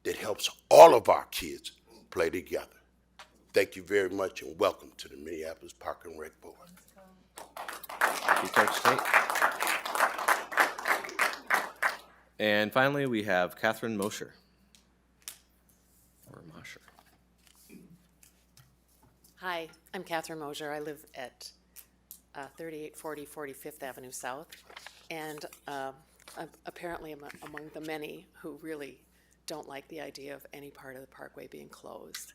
that helps all of our kids play together. Thank you very much and welcome to the Minneapolis Park and Rec Board. Thank you, Coach Tate. And finally, we have Catherine Mosher. Or Mosher. Hi, I'm Catherine Mosier. I live at 3840 45th Avenue South, and I'm apparently among the many who really don't like the idea of any part of the parkway being closed.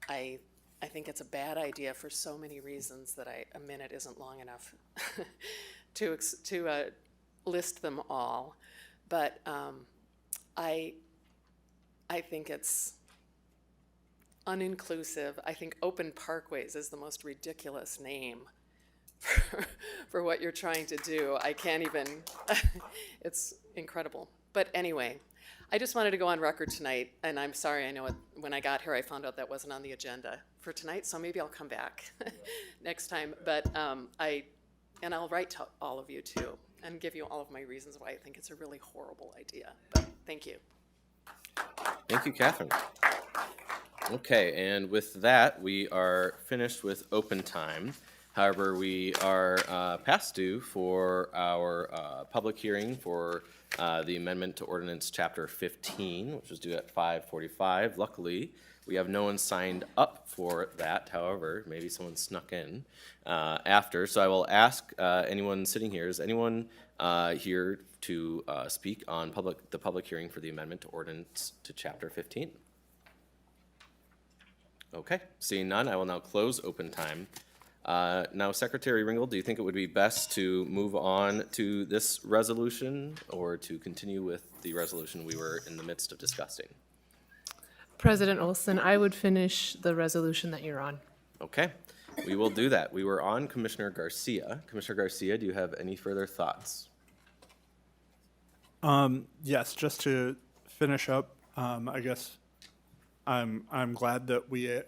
I think it's a bad idea for so many reasons that a minute isn't long enough to list them all. But I think it's uninclusive. I think open parkways is the most ridiculous name for what you're trying to do. I can't even, it's incredible. But anyway, I just wanted to go on record tonight, and I'm sorry, I know when I got here I found out that wasn't on the agenda for tonight, so maybe I'll come back next time. But I'll write to all of you too, and give you all of my reasons why I think it's a really horrible idea. But thank you. Thank you, Catherine. Okay, and with that, we are finished with open time. However, we are past due for our public hearing for the amendment to ordinance chapter 15, which was due at 5:45. Luckily, we have no one signed up for that. However, maybe someone snuck in after. So I will ask anyone sitting here, is anyone here to speak on the public hearing for the amendment to ordinance to chapter 15? Okay, seeing none, I will now close open time. Now, Secretary Ringel, do you think it would be best to move on to this resolution or to continue with the resolution we were in the midst of discussing? President Olson, I would finish the resolution that you're on. Okay, we will do that. We were on Commissioner Garcia. Commissioner Garcia, do you have any further thoughts? Yes, just to finish up, I guess I'm glad that we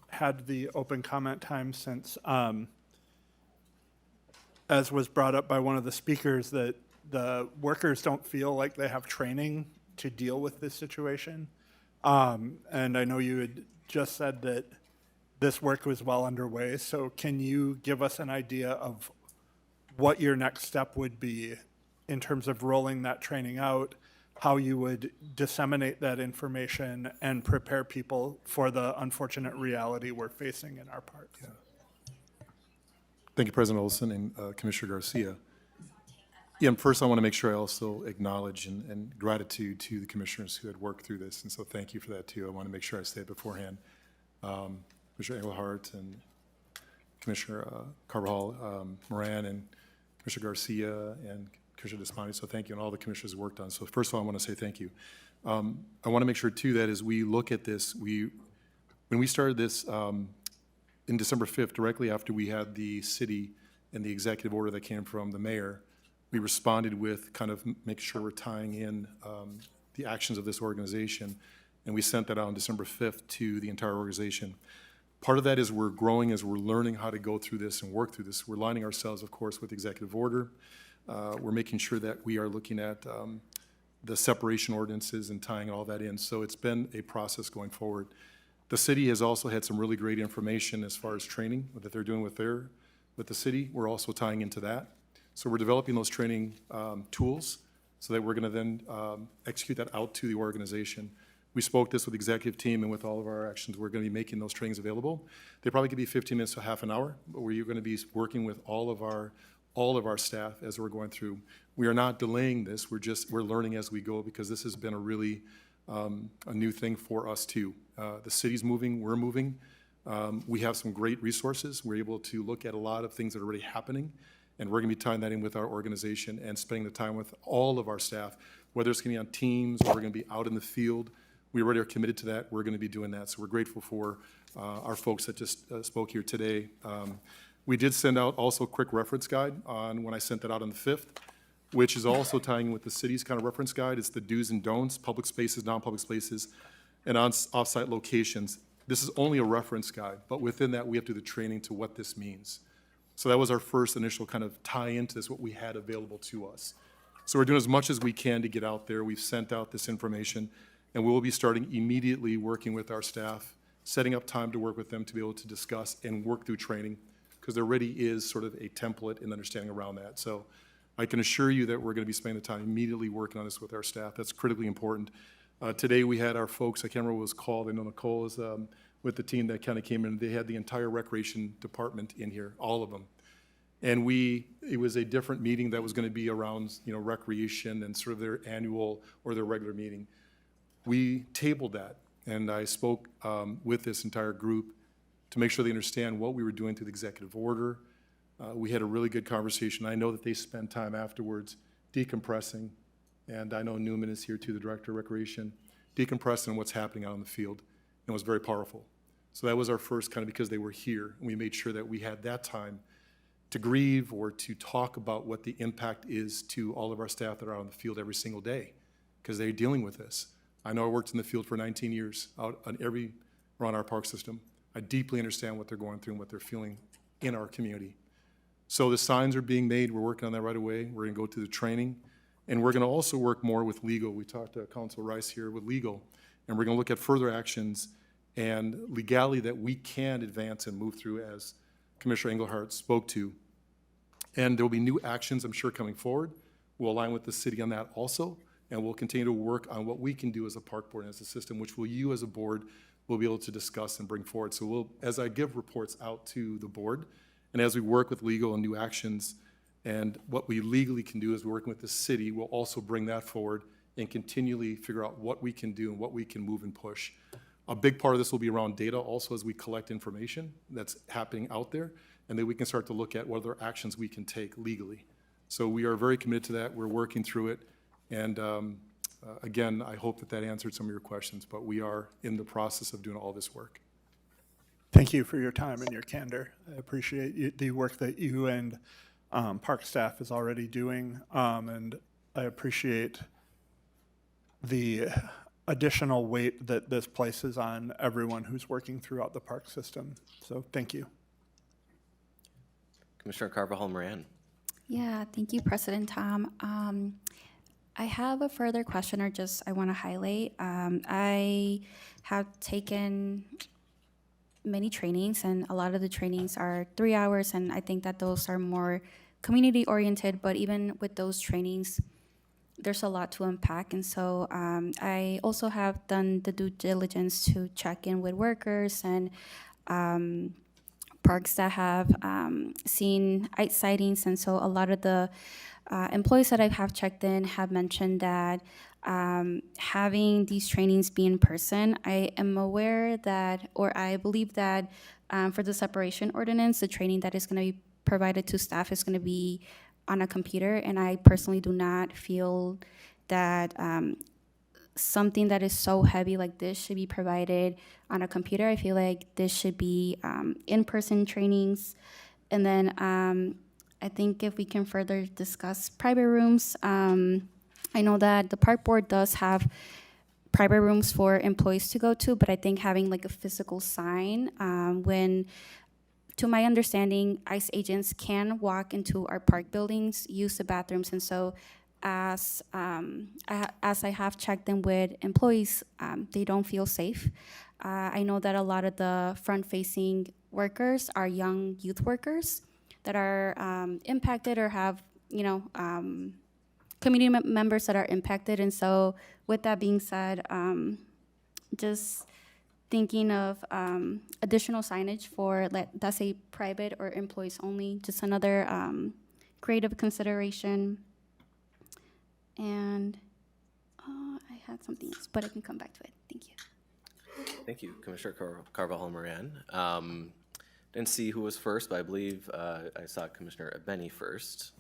had the open comment time since, as was brought up by one of the speakers, that the workers don't feel like they have training to deal with this situation. And I know you had just said that this work was well underway, so can you give us an idea of what your next step would be in terms of rolling that training out, how you would disseminate that information and prepare people for the unfortunate reality we're facing in our parks? Yeah. Thank you, President Olson and Commissioner Garcia. Yeah, first I want to make sure I also acknowledge and gratitude to the commissioners who had worked through this, and so thank you for that too. I want to make sure I say it beforehand. Commissioner Engelhardt and Commissioner Carvajal, Moran, and Commissioner Garcia, and Commissioner Despani, so thank you, and all the commissioners worked on. So first of all, I want to say thank you. I want to make sure too that as we look at this, when we started this in December 5th, directly after we had the city and the executive order that came from the mayor, we responded with kind of making sure we're tying in the actions of this organization, and we sent that out on December 5th to the entire organization. Part of that is we're growing as we're learning how to go through this and work through this. We're aligning ourselves, of course, with the executive order. We're making sure that we are looking at the separation ordinances and tying all that in. So it's been a process going forward. The city has also had some really great information as far as training that they're doing with the city. We're also tying into that. So we're developing those training tools so that we're going to then execute that out to the organization. We spoke this with the executive team and with all of our actions. We're going to be making those trainings available. They probably could be 15 minutes to half an hour, but we're going to be working with all of our staff as we're going through. We are not delaying this. We're learning as we go, because this has been a really a new thing for us too. The city's moving, we're moving. We have some great resources. We're able to look at a lot of things that are already happening, and we're going to be tying that in with our organization and spending the time with all of our staff, whether it's going to be on teams or we're going to be out in the field. We already are committed to that. We're going to be doing that. So we're grateful for our folks that just spoke here today. We did send out also a quick reference guide on when I sent that out on the 5th, which is also tying in with the city's kind of reference guide. It's the do's and don'ts, public spaces, non-public spaces, and off-site locations. This is only a reference guide, but within that, we have to do the training to what this means. So that was our first initial kind of tie into this, what we had available to us. So we're doing as much as we can to get out there. We've sent out this information, and we will be starting immediately working with our staff, setting up time to work with them to be able to discuss and work through training, because there already is sort of a template and understanding around that. So I can assure you that we're going to be spending the time immediately working on this with our staff. That's critically important. Today we had our folks, I can't remember what it was called, I know Nicole is with the team that kind of came in. They had the entire recreation department in here, all of them. And it was a different meeting that was going to be around, recreation and sort of their annual or their regular meeting. We tabled that, and I spoke with this entire group to make sure they understand what we were doing through the executive order. We had a really good conversation. I know that they spent time afterwards decompressing, and I know Newman is here too, the Director of Recreation, decompressing on what's happening out in the field, and it was very powerful. So that was our first kind of, because they were here, and we made sure that we had that time to grieve or to talk about what the impact is to all of our staff that are out in the field every single day, because they're dealing with this. I know I worked in the field for 19 years out on around our park system. I deeply understand what they're going through and what they're feeling in our community. So the signs are being made. We're working on that right away. We're going to go through the training, and we're going to also work more with legal. We talked to Council Rice here with legal, and we're going to look at further actions and legality that we can advance and move through, as Commissioner Engelhardt spoke to. And there will be new actions, I'm sure, coming forward. We'll align with the city on that also, and we'll continue to work on what we can do as a park board and as a system, which you as a board will be able to discuss and bring forward. So as I give reports out to the board, and as we work with legal and new actions, and what we legally can do as we're working with the city, we'll also bring that forward and continually figure out what we can do and what we can move and push. A big part of this will be around data also, as we collect information that's happening out there, and then we can start to look at what other actions we can take legally. So we are very committed to that. We're working through it, and again, I hope that that answered some of your questions, but we are in the process of doing all this work. Thank you for your time and your candor. I appreciate the work that you and park staff is already doing, and I appreciate the additional weight that this places on everyone who's working throughout the park system. So thank you. Commissioner Carvajal Moran. Yeah, thank you, President Tom. I have a further question, or just I want to highlight. I have taken many trainings, and a lot of the trainings are 3 hours, and I think that those are more community oriented, but even with those trainings, there's a lot to unpack. And so I also have done the due diligence to check in with workers and parks that have seen ice sightings. And so a lot of the employees that I have checked in have mentioned that having these trainings be in person, I am aware that, or I believe that for the separation ordinance, the training that is going to be provided to staff is going to be on a computer. And I personally do not feel that something that is so heavy like this should be provided on a computer. I feel like this should be in-person trainings. And then I think if we can further discuss private rooms, I know that the park board does have private rooms for employees to go to, but I think having like a physical sign when, to my understanding, ICE agents can walk into our park buildings, use the bathrooms, and so as I have checked in with employees, they don't feel safe. I know that a lot of the front-facing workers are young youth workers that are impacted or have, community members that are impacted. And so with that being said, just thinking of additional signage for, let's say, private or employees only, just another creative consideration. And I had something else, but I can come back to it. Thank you. Thank you, Commissioner Carvajal Moran. Didn't see who was first, but I believe I saw Commissioner Ebeni first.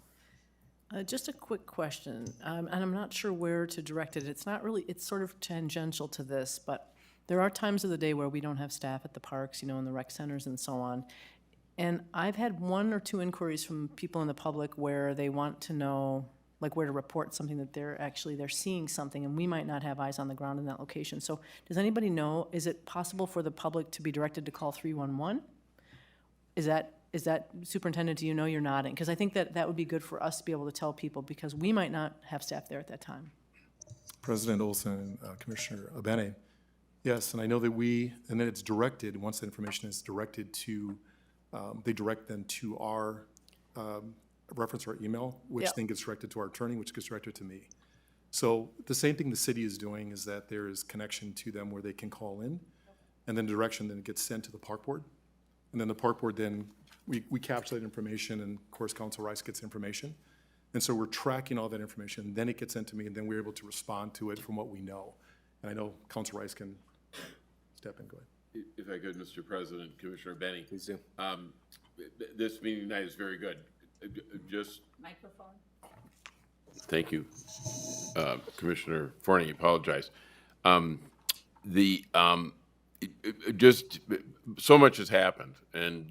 Just a quick question, and I'm not sure where to direct it. It's not really, it's sort of tangential to this, but there are times of the day where we don't have staff at the parks, in the rec centers and so on. And I've had 1 or 2 inquiries from people in the public where they want to know, like where to report something that they're seeing something, and we might not have eyes on the ground in that location. So does anybody know, is it possible for the public to be directed to call 311? Is that, Superintendent, do you know? You're nodding, because I think that would be good for us to be able to tell people, because we might not have staff there at that time. President Olson and Commissioner Ebeni, yes, and I know that and then it's directed, once the information is directed to, they direct them to our reference our email, which Yep. then gets directed to our attorney, which gets directed to me. So the same thing the city is doing is that there is connection to them where they can call in, and then direction then gets sent to the park board. And then the park board then, we capture that information, and of course Council Rice gets information. And so we're tracking all that information, then it gets sent to me, and then we're able to respond to it from what we know. And I know Council Rice can step in, go ahead. If I could, Mr. President, Commissioner Benny. Please do. This meeting tonight is very good. Just, Microphone. thank you, Commissioner Forney, apologize. Just, so much has happened, and,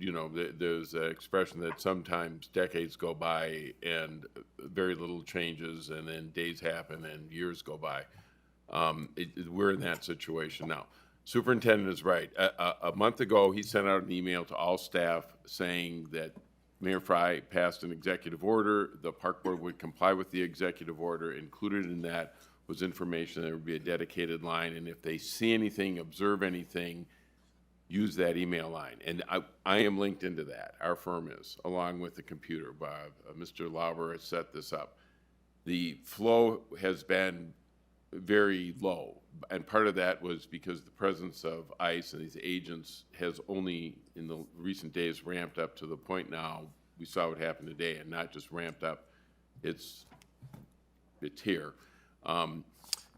there's an expression that sometimes decades go by and very little changes, and then days happen and years go by. We're in that situation now. Superintendent is right. A month ago, he sent out an email to all staff saying that Mayor Fry passed an executive order. The park board would comply with the executive order. Included in that was information. There would be a dedicated line, and if they see anything, observe anything, use that email line. And I am linked into that. Our firm is, along with the computer. Mr. Lauber has set this up. The flow has been very low, and part of that was because the presence of ICE and these agents has only in the recent days ramped up to the point now we saw what happened today, and not just ramped up, it's here.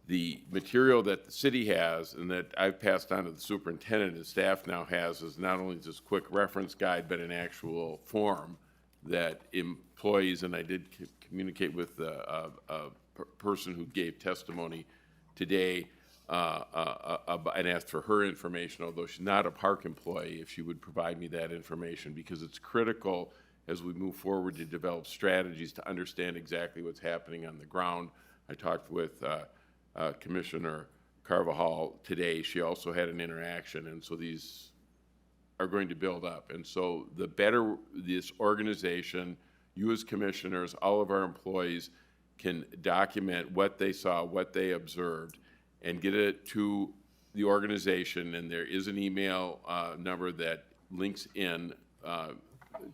The material that the city has and that I've passed on to the superintendent and staff now has is not only this quick reference guide, but an actual form that employees, and I did communicate with a person who gave testimony today and asked for her information, although she's not a park employee, if she would provide me that information, because it's critical as we move forward to develop strategies to understand exactly what's happening on the ground. I talked with Commissioner Carvajal today. She also had an interaction, and so these are going to build up. And so the better this organization, you as commissioners, all of our employees can document what they saw, what they observed, and get it to the organization. And there is an email number that links in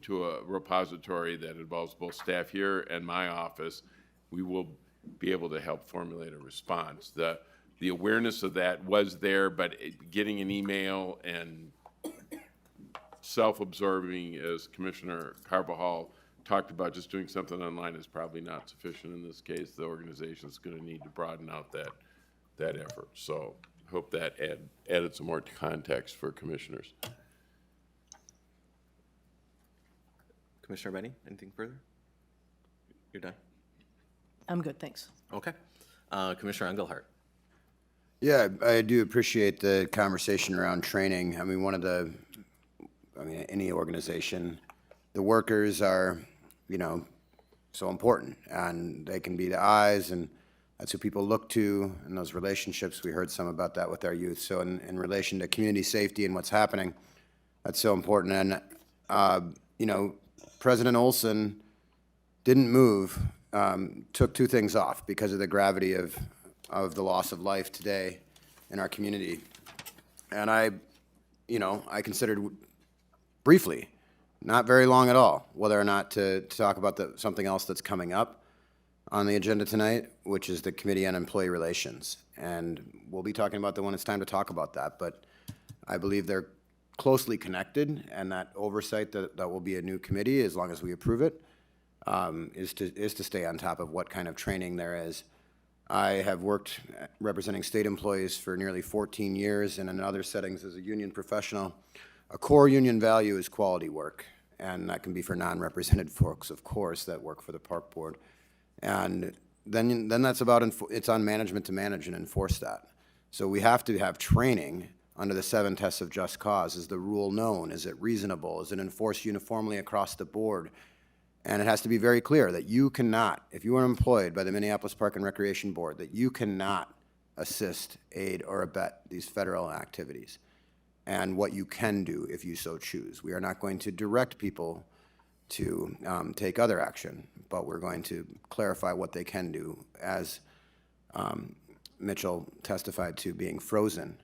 to a repository that involves both staff here and my office. We will be able to help formulate a response. The awareness of that was there, but getting an email and self-absorbing, as Commissioner Carvajal talked about, just doing something online is probably not sufficient in this case. The organization is going to need to broaden out that effort. So I hope that added some more context for commissioners. Commissioner Benny, anything further? You're done? I'm good, thanks. Okay. Commissioner Engelhardt. Yeah, I do appreciate the conversation around training. I mean, any organization, the workers are, so important, and they can be the eyes, and that's who people look to, and those relationships. We heard some about that with our youth. So in relation to community safety and what's happening, that's so important. And, President Olson didn't move, took two things off because of the gravity of the loss of life today in our community. And I considered briefly, not very long at all, whether or not to talk about something else that's coming up on the agenda tonight, which is the Committee on Employee Relations. And we'll be talking about that when it's time to talk about that. But I believe they're closely connected, and that oversight that will be a new committee, as long as we approve it, is to stay on top of what kind of training there is. I have worked representing state employees for nearly 14 years, and in other settings as a union professional. A core union value is quality work, and that can be for non-represented folks, of course, that work for the park board. And then that's about, it's on management to manage and enforce that. So we have to have training under the 7 tests of just cause. Is the rule known? Is it reasonable? Is it enforced uniformly across the board? And it has to be very clear that you cannot, if you are employed by the Minneapolis Park and Recreation Board, that you cannot assist, aid, or abet these federal activities, and what you can do if you so choose. We are not going to direct people to take other action, but we're going to clarify what they can do, as Mitchell testified to being frozen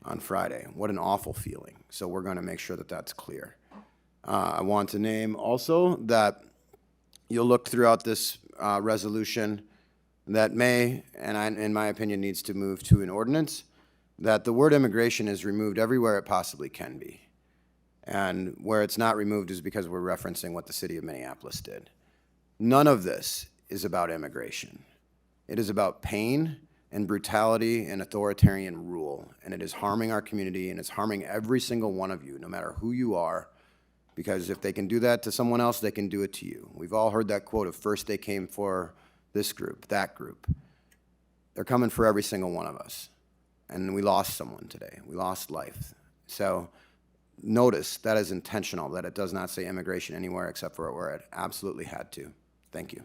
on Friday. What an awful feeling. So we're going to make sure that that's clear. I want to name also that you'll look throughout this resolution that may, and in my opinion needs to move to an ordinance, that the word immigration is removed everywhere it possibly can be. And where it's not removed is because we're referencing what the city of Minneapolis did. None of this is about immigration. It is about pain and brutality and authoritarian rule, and it is harming our community, and it's harming every single one of you, no matter who you are, because if they can do that to someone else, they can do it to you. We've all heard that quote of first they came for this group, that group. They're coming for every single one of us. And we lost someone today. We lost life. So notice that is intentional, that it does not say immigration anywhere except for where it absolutely had to. Thank you.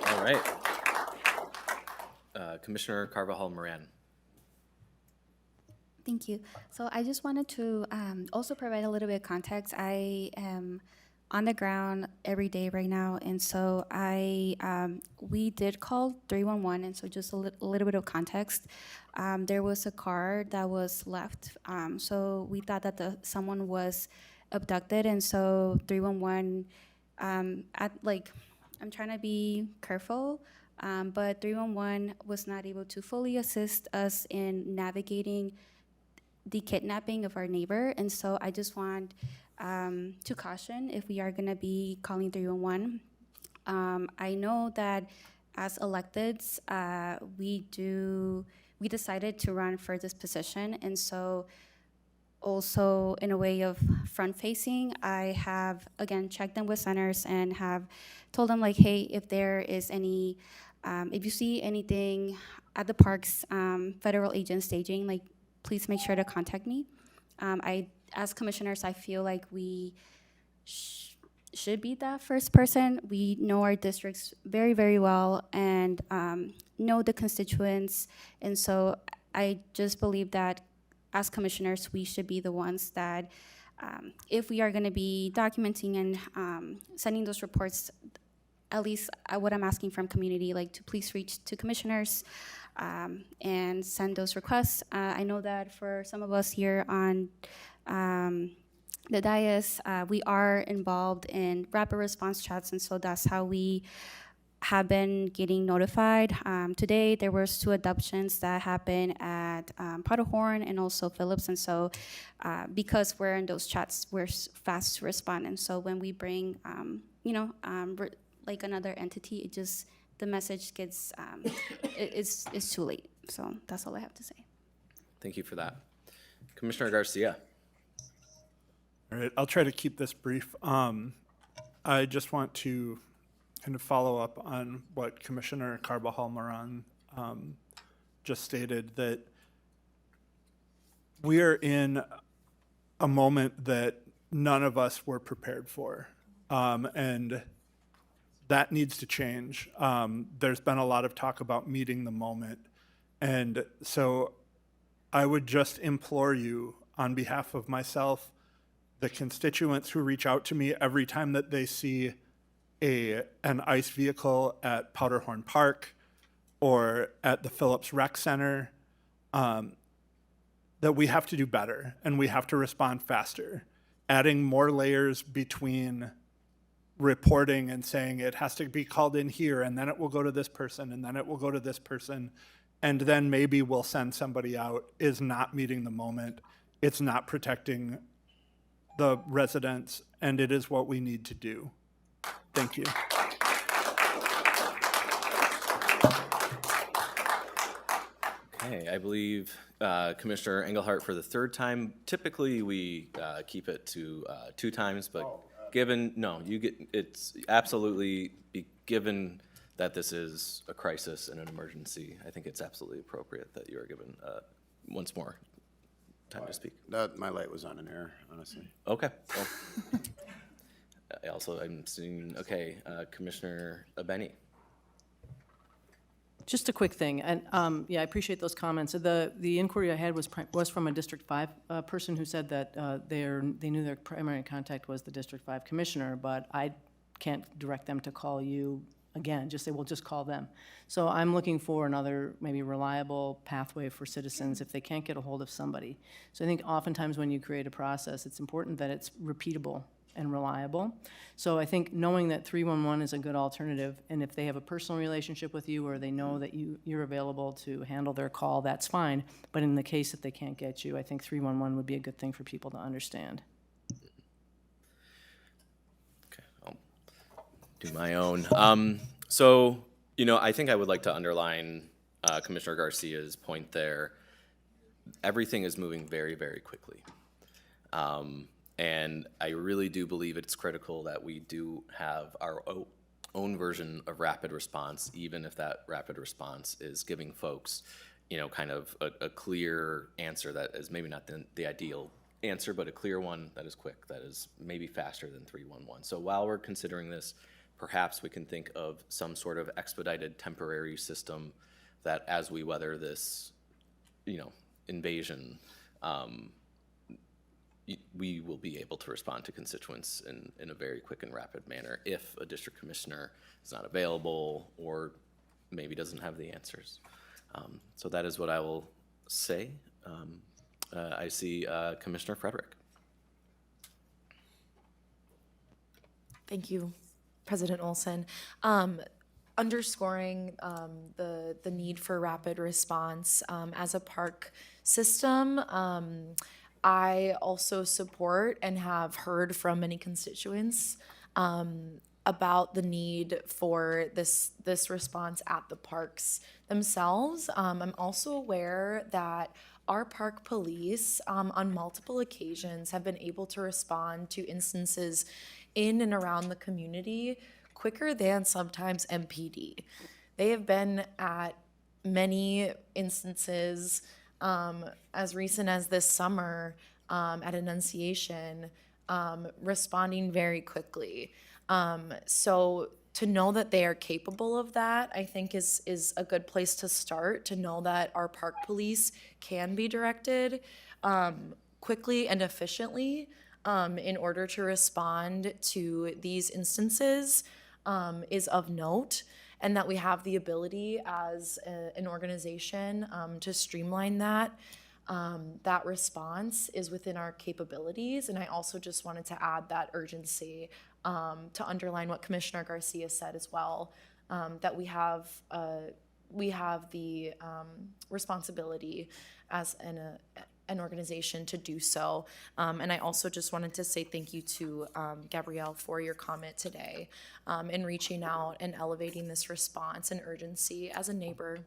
All right. Commissioner Carvajal Moran. Thank you. So I just wanted to also provide a little bit of context. I am on the ground every day right now, and so we did call 311, and so just a little bit of context. There was a car that was left, so we thought that someone was abducted, and so 311, I'm trying to be careful, but 311 was not able to fully assist us in navigating the kidnapping of our neighbor, and so I just want to caution if we are going to be calling 311. I know that as electeds, we decided to run for this position, and so also in a way of front facing. I have again checked them with centers and have told them like, hey, if there is any, if you see anything at the parks, federal agents staging, like please make sure to contact me. As commissioners, I feel like we should be that first person. We know our districts very, very well and know the constituents. And so I just believe that as commissioners, we should be the ones that, if we are going to be documenting and sending those reports, at least what I'm asking from community, like to please reach to commissioners and send those requests. I know that for some of us here on the dais, we are involved in rapid response chats, and so that's how we have been getting notified. Today, there was 2 adoptions that happened at Powderhorn and also Phillips, and so because we're in those chats, we're fast to respond. And so when we bring, like another entity, it just, the message gets, it's too late. So that's all I have to say. Thank you for that. Commissioner Garcia. All right, I'll try to keep this brief. I just want to kind of follow up on what Commissioner Carbajal Moran just stated, that we are in a moment that none of us were prepared for, and that needs to change. There's been a lot of talk about meeting the moment, and so I would just implore you on behalf of myself, the constituents who reach out to me every time that they see an ICE vehicle at Powderhorn Park or at the Phillips Rec Center, that we have to do better and we have to respond faster. Adding more layers between reporting and saying it has to be called in here and then it will go to this person and then it will go to this person and then maybe we'll send somebody out is not meeting the moment. It's not protecting the residents, and it is what we need to do. Thank you. Okay, I believe Commissioner Engelhardt for the 3rd time. Typically, we keep it to 2 times, but it's absolutely, given that this is a crisis and an emergency, I think it's absolutely appropriate that you are given once more time to speak. My light was on an error, honestly. Okay. Well, I'm seeing, okay, Commissioner Abeni. Just a quick thing, and I appreciate those comments. The inquiry I had was from a District 5 person who said that they knew their primary contact was the District 5 commissioner, but I can't direct them to call you again. Just say, well, just call them. So I'm looking for another maybe reliable pathway for citizens if they can't get a hold of somebody. So I think oftentimes when you create a process, it's important that it's repeatable and reliable. So I think knowing that 311 is a good alternative, and if they have a personal relationship with you or they know that you're available to handle their call, that's fine. But in the case that they can't get you, I think 311 would be a good thing for people to understand. Okay, I'll do my own. So, I think I would like to underline Commissioner Garcia's point there. Everything is moving very, very quickly. And I really do believe it's critical that we do have our own version of rapid response, even if that rapid response is giving folks, kind of a clear answer that is maybe not the ideal answer, but a clear one that is quick, that is maybe faster than 311. So while we're considering this, perhaps we can think of some sort of expedited temporary system that as we weather this, invasion, we will be able to respond to constituents in a very quick and rapid manner if a district commissioner is not available or maybe doesn't have the answers. So that is what I will say. I see Commissioner Frederick. Thank you, President Olson. Underscoring the need for rapid response as a park system, I also support and have heard from many constituents about the need for this response at the parks themselves. I'm also aware that our park police on multiple occasions have been able to respond to instances in and around the community quicker than sometimes MPD. They have been at many instances as recent as this summer at Annunciation, responding very quickly. So to know that they are capable of that, I think is a good place to start, to know that our park police can be directed quickly and efficiently in order to respond to these instances is of note, and that we have the ability as an organization to streamline that. That response is within our capabilities, and I also just wanted to add that urgency to underline what Commissioner Garcia said as well, that we have the responsibility as an organization to do so. And I also just wanted to say thank you to Gabrielle for your comment today in reaching out and elevating this response and urgency as a neighbor.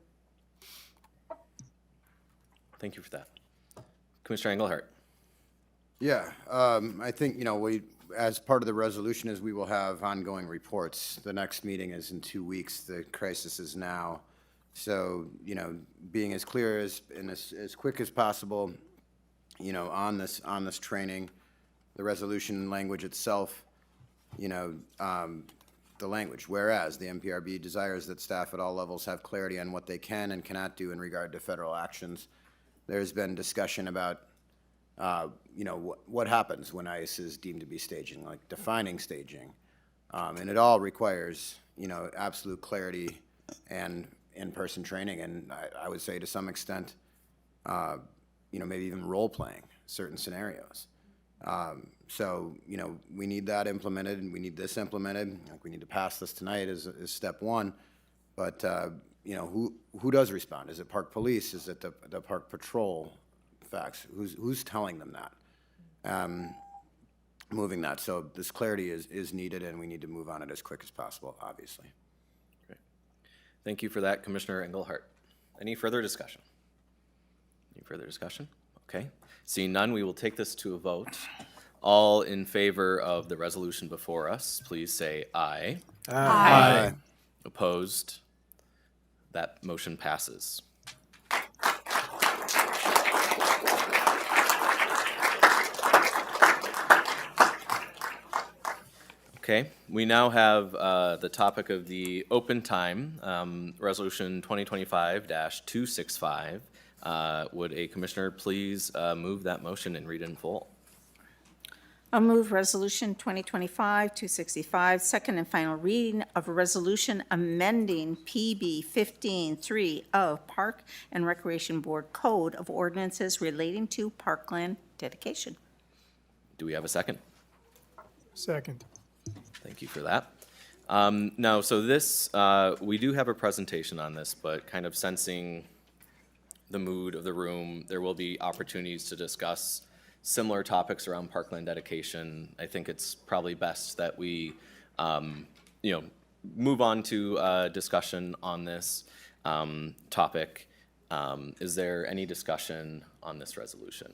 Thank you for that. Commissioner Engelhardt. Yeah, I think, as part of the resolution is we will have ongoing reports. The next meeting is in 2 weeks. The crisis is now. So, being as clear and as quick as possible, on this training, the resolution language itself, the language, whereas the MPRB desires that staff at all levels have clarity on what they can and cannot do in regard to federal actions. There's been discussion about, what happens when ICE is deemed to be staging, like defining staging. And it all requires, absolute clarity and in-person training. And I would say to some extent, maybe even role-playing certain scenarios. So, we need that implemented, and we need this implemented. We need to pass this tonight as step one. But, who does respond? Is it park police? Is it the park patrol? Facts. Who's telling them that? Moving that. So this clarity is needed, and we need to move on it as quick as possible, obviously. Great. Thank you for that, Commissioner Engelhardt. Any further discussion? Any further discussion? Okay. Seeing none, we will take this to a vote. All in favor of the resolution before us, please say aye. Aye. Aye. Opposed? That motion passes. Okay, we now have the topic of the open time, Resolution 2025-265. Would a commissioner please move that motion and read it in full? I'll move Resolution 2025-265, second and final reading of a resolution amending PB 15-3 of Park and Recreation Board Code of Ordinances relating to parkland dedication. Do we have a second? Second. Thank you for that. Now, so this, we do have a presentation on this, but kind of sensing the mood of the room, there will be opportunities to discuss similar topics around parkland dedication. I think it's probably best that we, move on to discussion on this topic. Is there any discussion on this resolution?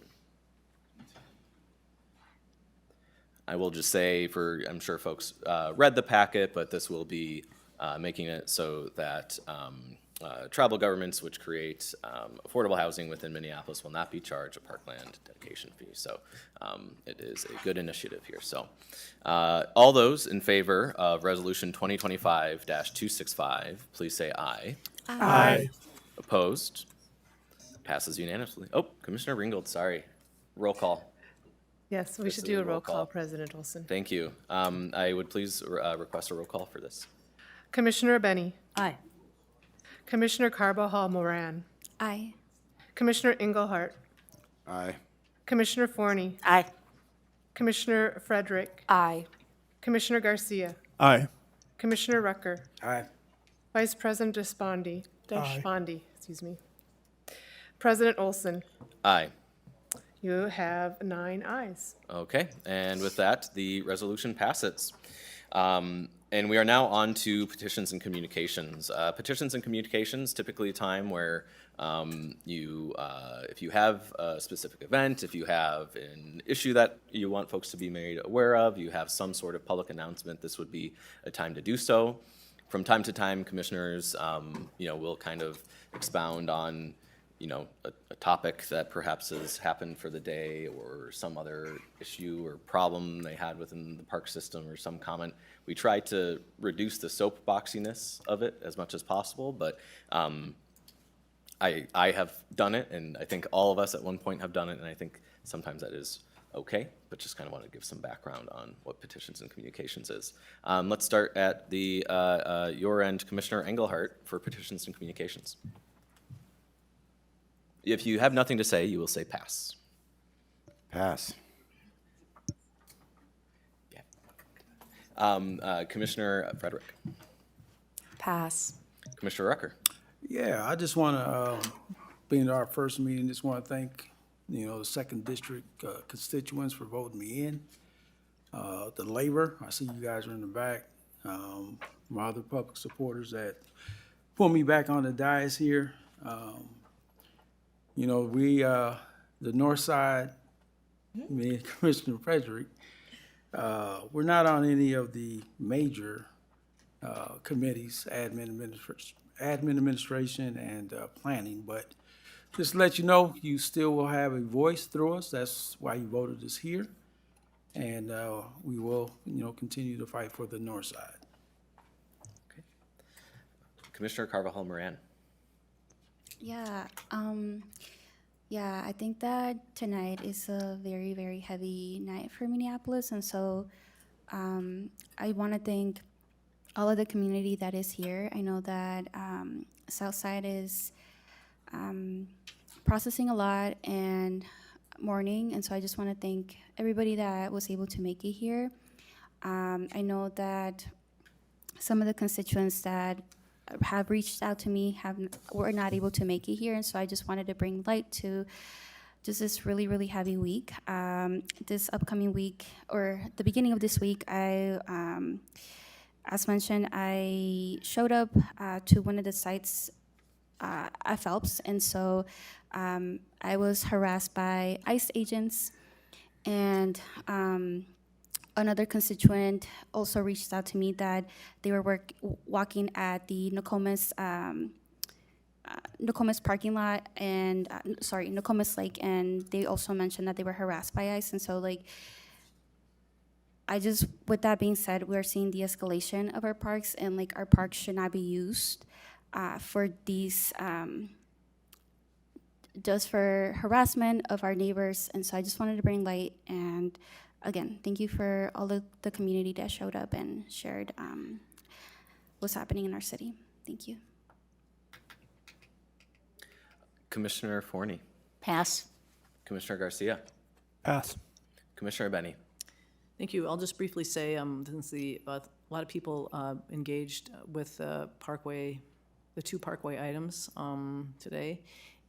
I will just say I'm sure folks read the packet, but this will be making it so that tribal governments which create affordable housing within Minneapolis will not be charged a parkland dedication fee. So it is a good initiative here. So all those in favor of Resolution 2025-265, please say aye. Aye. Opposed? Passes unanimously. Oh, Commissioner Ringgold, sorry. Roll call. Yes, we should do a roll call, President Olson. Thank you. I would please request a roll call for this. Commissioner Benny. Aye. Commissioner Carbajal Moran. Aye. Commissioner Engelhardt. Aye. Commissioner Forney. Aye. Commissioner Frederick. Aye. Commissioner Garcia. Aye. Commissioner Rucker. Aye. Vice President Deshpande. Aye. Excuse me. President Olson. Aye. You have 9 ayes. Okay, and with that, the resolution passes. And we are now on to petitions and communications. Petitions and communications, typically a time where if you have a specific event, if you have an issue that you want folks to be made aware of, you have some sort of public announcement, this would be a time to do so. From time to time, commissioners, will kind of expound on, a topic that perhaps has happened for the day or some other issue or problem they had within the park system or some comment. We try to reduce the soapboxiness of it as much as possible, but I have done it, and I think all of us at one point have done it, and I think sometimes that is okay, but just kind of want to give some background on what petitions and communications is. Let's start at the your end, Commissioner Engelhardt, for petitions and communications. If you have nothing to say, you will say pass. Pass. Yeah. Commissioner Frederick. Pass. Commissioner Rucker. Yeah, I just want to, being our first meeting, just want to thank, the second district constituents for voting me in. The labor, I see you guys are in the back. My other public supporters that put me back on the dais here. The north side, me and Commissioner Frederick, we're not on any of the major committees, admin administration, and planning, but just to let you know, you still will have a voice through us. That's why you voted us here. And we will, continue to fight for the north side. Okay. Commissioner Carvajal Moran. Yeah, I think that tonight is a very, very heavy night for Minneapolis, and so I want to thank all of the community that is here. I know that Southside is processing a lot and mourning, and so I just want to thank everybody that was able to make it here. I know that some of the constituents that have reached out to me were not able to make it here, and so I just wanted to bring light to just this really, really heavy week. This upcoming week, or the beginning of this week, as mentioned, I showed up to one of the sites at Phelps, and so I was harassed by ICE agents, and another constituent also reached out to me that they were walking at the Nokomis parking lot and Nokomis Lake, and they also mentioned that they were harassed by ICE. And so, with that being said, we're seeing the escalation of our parks, and our parks should not be used for these just for harassment of our neighbors. And so I just wanted to bring light, and again, thank you for all of the community that showed up and shared what's happening in our city. Thank you. Commissioner Forney. Pass. Commissioner Garcia. Pass. Commissioner Benny. Thank you. I'll just briefly say, since a lot of people engaged with the two Parkway items today,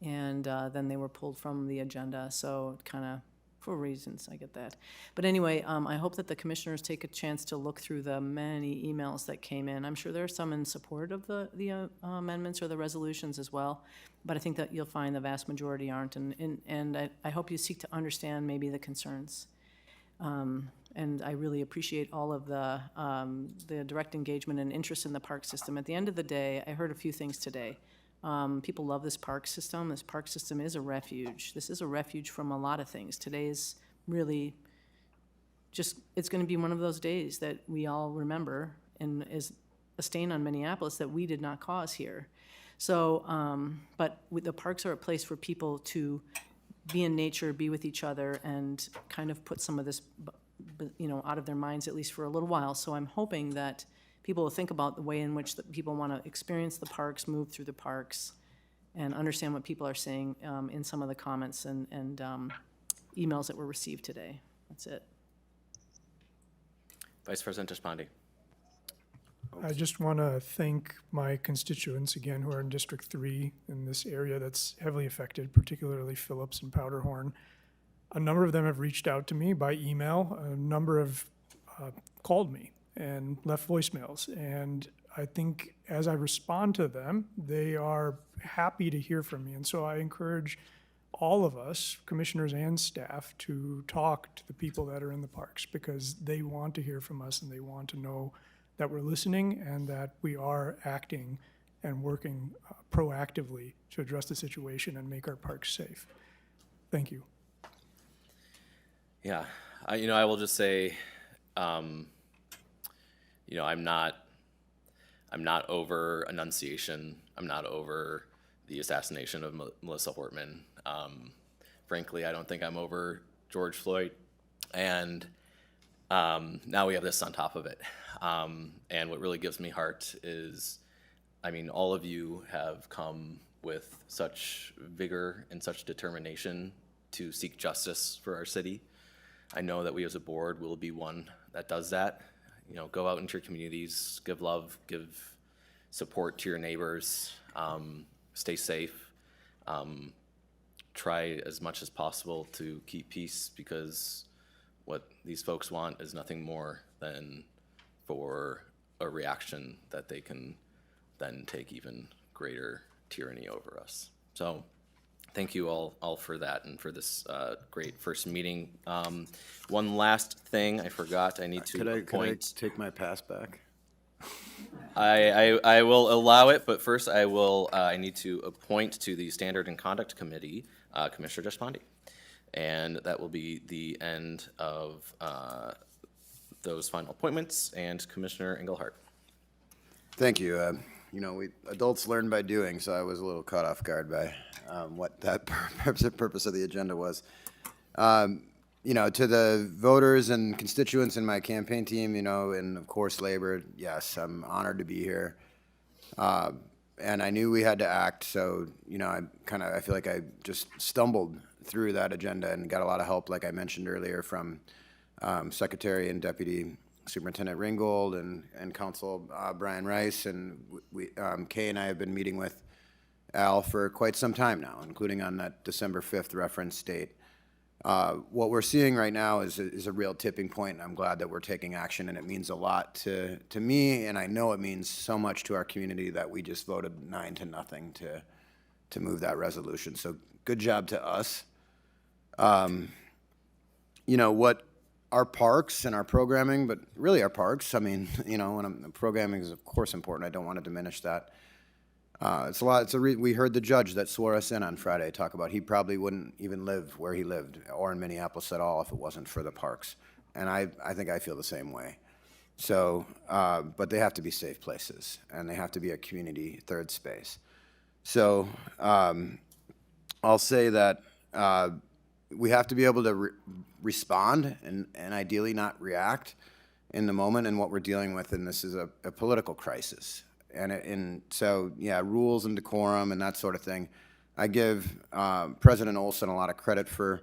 and then they were pulled from the agenda, so kind of for reasons, I get that. But anyway, I hope that the commissioners take a chance to look through the many emails that came in. I'm sure there are some in support of the amendments or the resolutions as well, but I think that you'll find the vast majority aren't, and I hope you seek to understand maybe the concerns. And I really appreciate all of the direct engagement and interest in the park system. At the end of the day, I heard a few things today. People love this park system. This park system is a refuge. This is a refuge from a lot of things. Today is really it's going to be one of those days that we all remember and is a stain on Minneapolis that we did not cause here. So, but the parks are a place for people to be in nature, be with each other, and kind of put some of this, out of their minds, at least for a little while. So I'm hoping that people will think about the way in which people want to experience the parks, move through the parks, and understand what people are saying in some of the comments and emails that were received today. That's it. Vice President Deshpande. I just want to thank my constituents again who are in District 3 in this area that's heavily affected, particularly Phillips and Powderhorn. A number of them have reached out to me by email. A number have called me. and left voicemails. And I think as I respond to them, they are happy to hear from me. And so I encourage all of us, commissioners and staff, to talk to the people that are in the parks, because they want to hear from us and they want to know that we're listening and that we are acting and working proactively to address the situation and make our parks safe. Thank you. Yeah, I will just say, I'm not over enunciation. I'm not over the assassination of Melissa Hortman. Frankly, I don't think I'm over George Floyd. And now we have this on top of it. And what really gives me heart is, all of you have come with such vigor and such determination to seek justice for our city. I know that we as a board will be one that does that. Go out into your communities, give love, give support to your neighbors, stay safe. Try as much as possible to keep peace, because what these folks want is nothing more than for a reaction that they can then take even greater tyranny over us. So thank you all for that and for this great first meeting. One last thing I forgot, I need to appoint. Could I take my pass back? I will allow it, but first I need to appoint to the Standard and Conduct Committee Commissioner Deshpande. And that will be the end of those final appointments. And Commissioner Engelhardt. Thank you. We adults learn by doing, so I was a little caught off guard by what that purpose of the agenda was. To the voters and constituents in my campaign team, and of course labor, yes, I'm honored to be here. And I knew we had to act, so, I feel like I just stumbled through that agenda and got a lot of help, like I mentioned earlier, from Secretary and Deputy Superintendent Ringgold and Council Brian Rice, and Kay and I have been meeting with Al for quite some time now, including on that December 5th reference date. What we're seeing right now is a real tipping point, and I'm glad that we're taking action, and it means a lot to me, and I know it means so much to our community that we just voted 9-0 to move that resolution. So good job to us. What our parks and our programming, but really our parks, programming is of course important. I don't want to diminish that. It's a lot. We heard the judge that swore us in on Friday talk about he probably wouldn't even live where he lived or in Minneapolis at all if it wasn't for the parks. And I think I feel the same way. So, but they have to be safe places, and they have to be a community third space. So I'll say that we have to be able to respond and ideally not react in the moment in what we're dealing with, and this is a political crisis. And so, rules and decorum and that sort of thing. I give President Olson a lot of credit for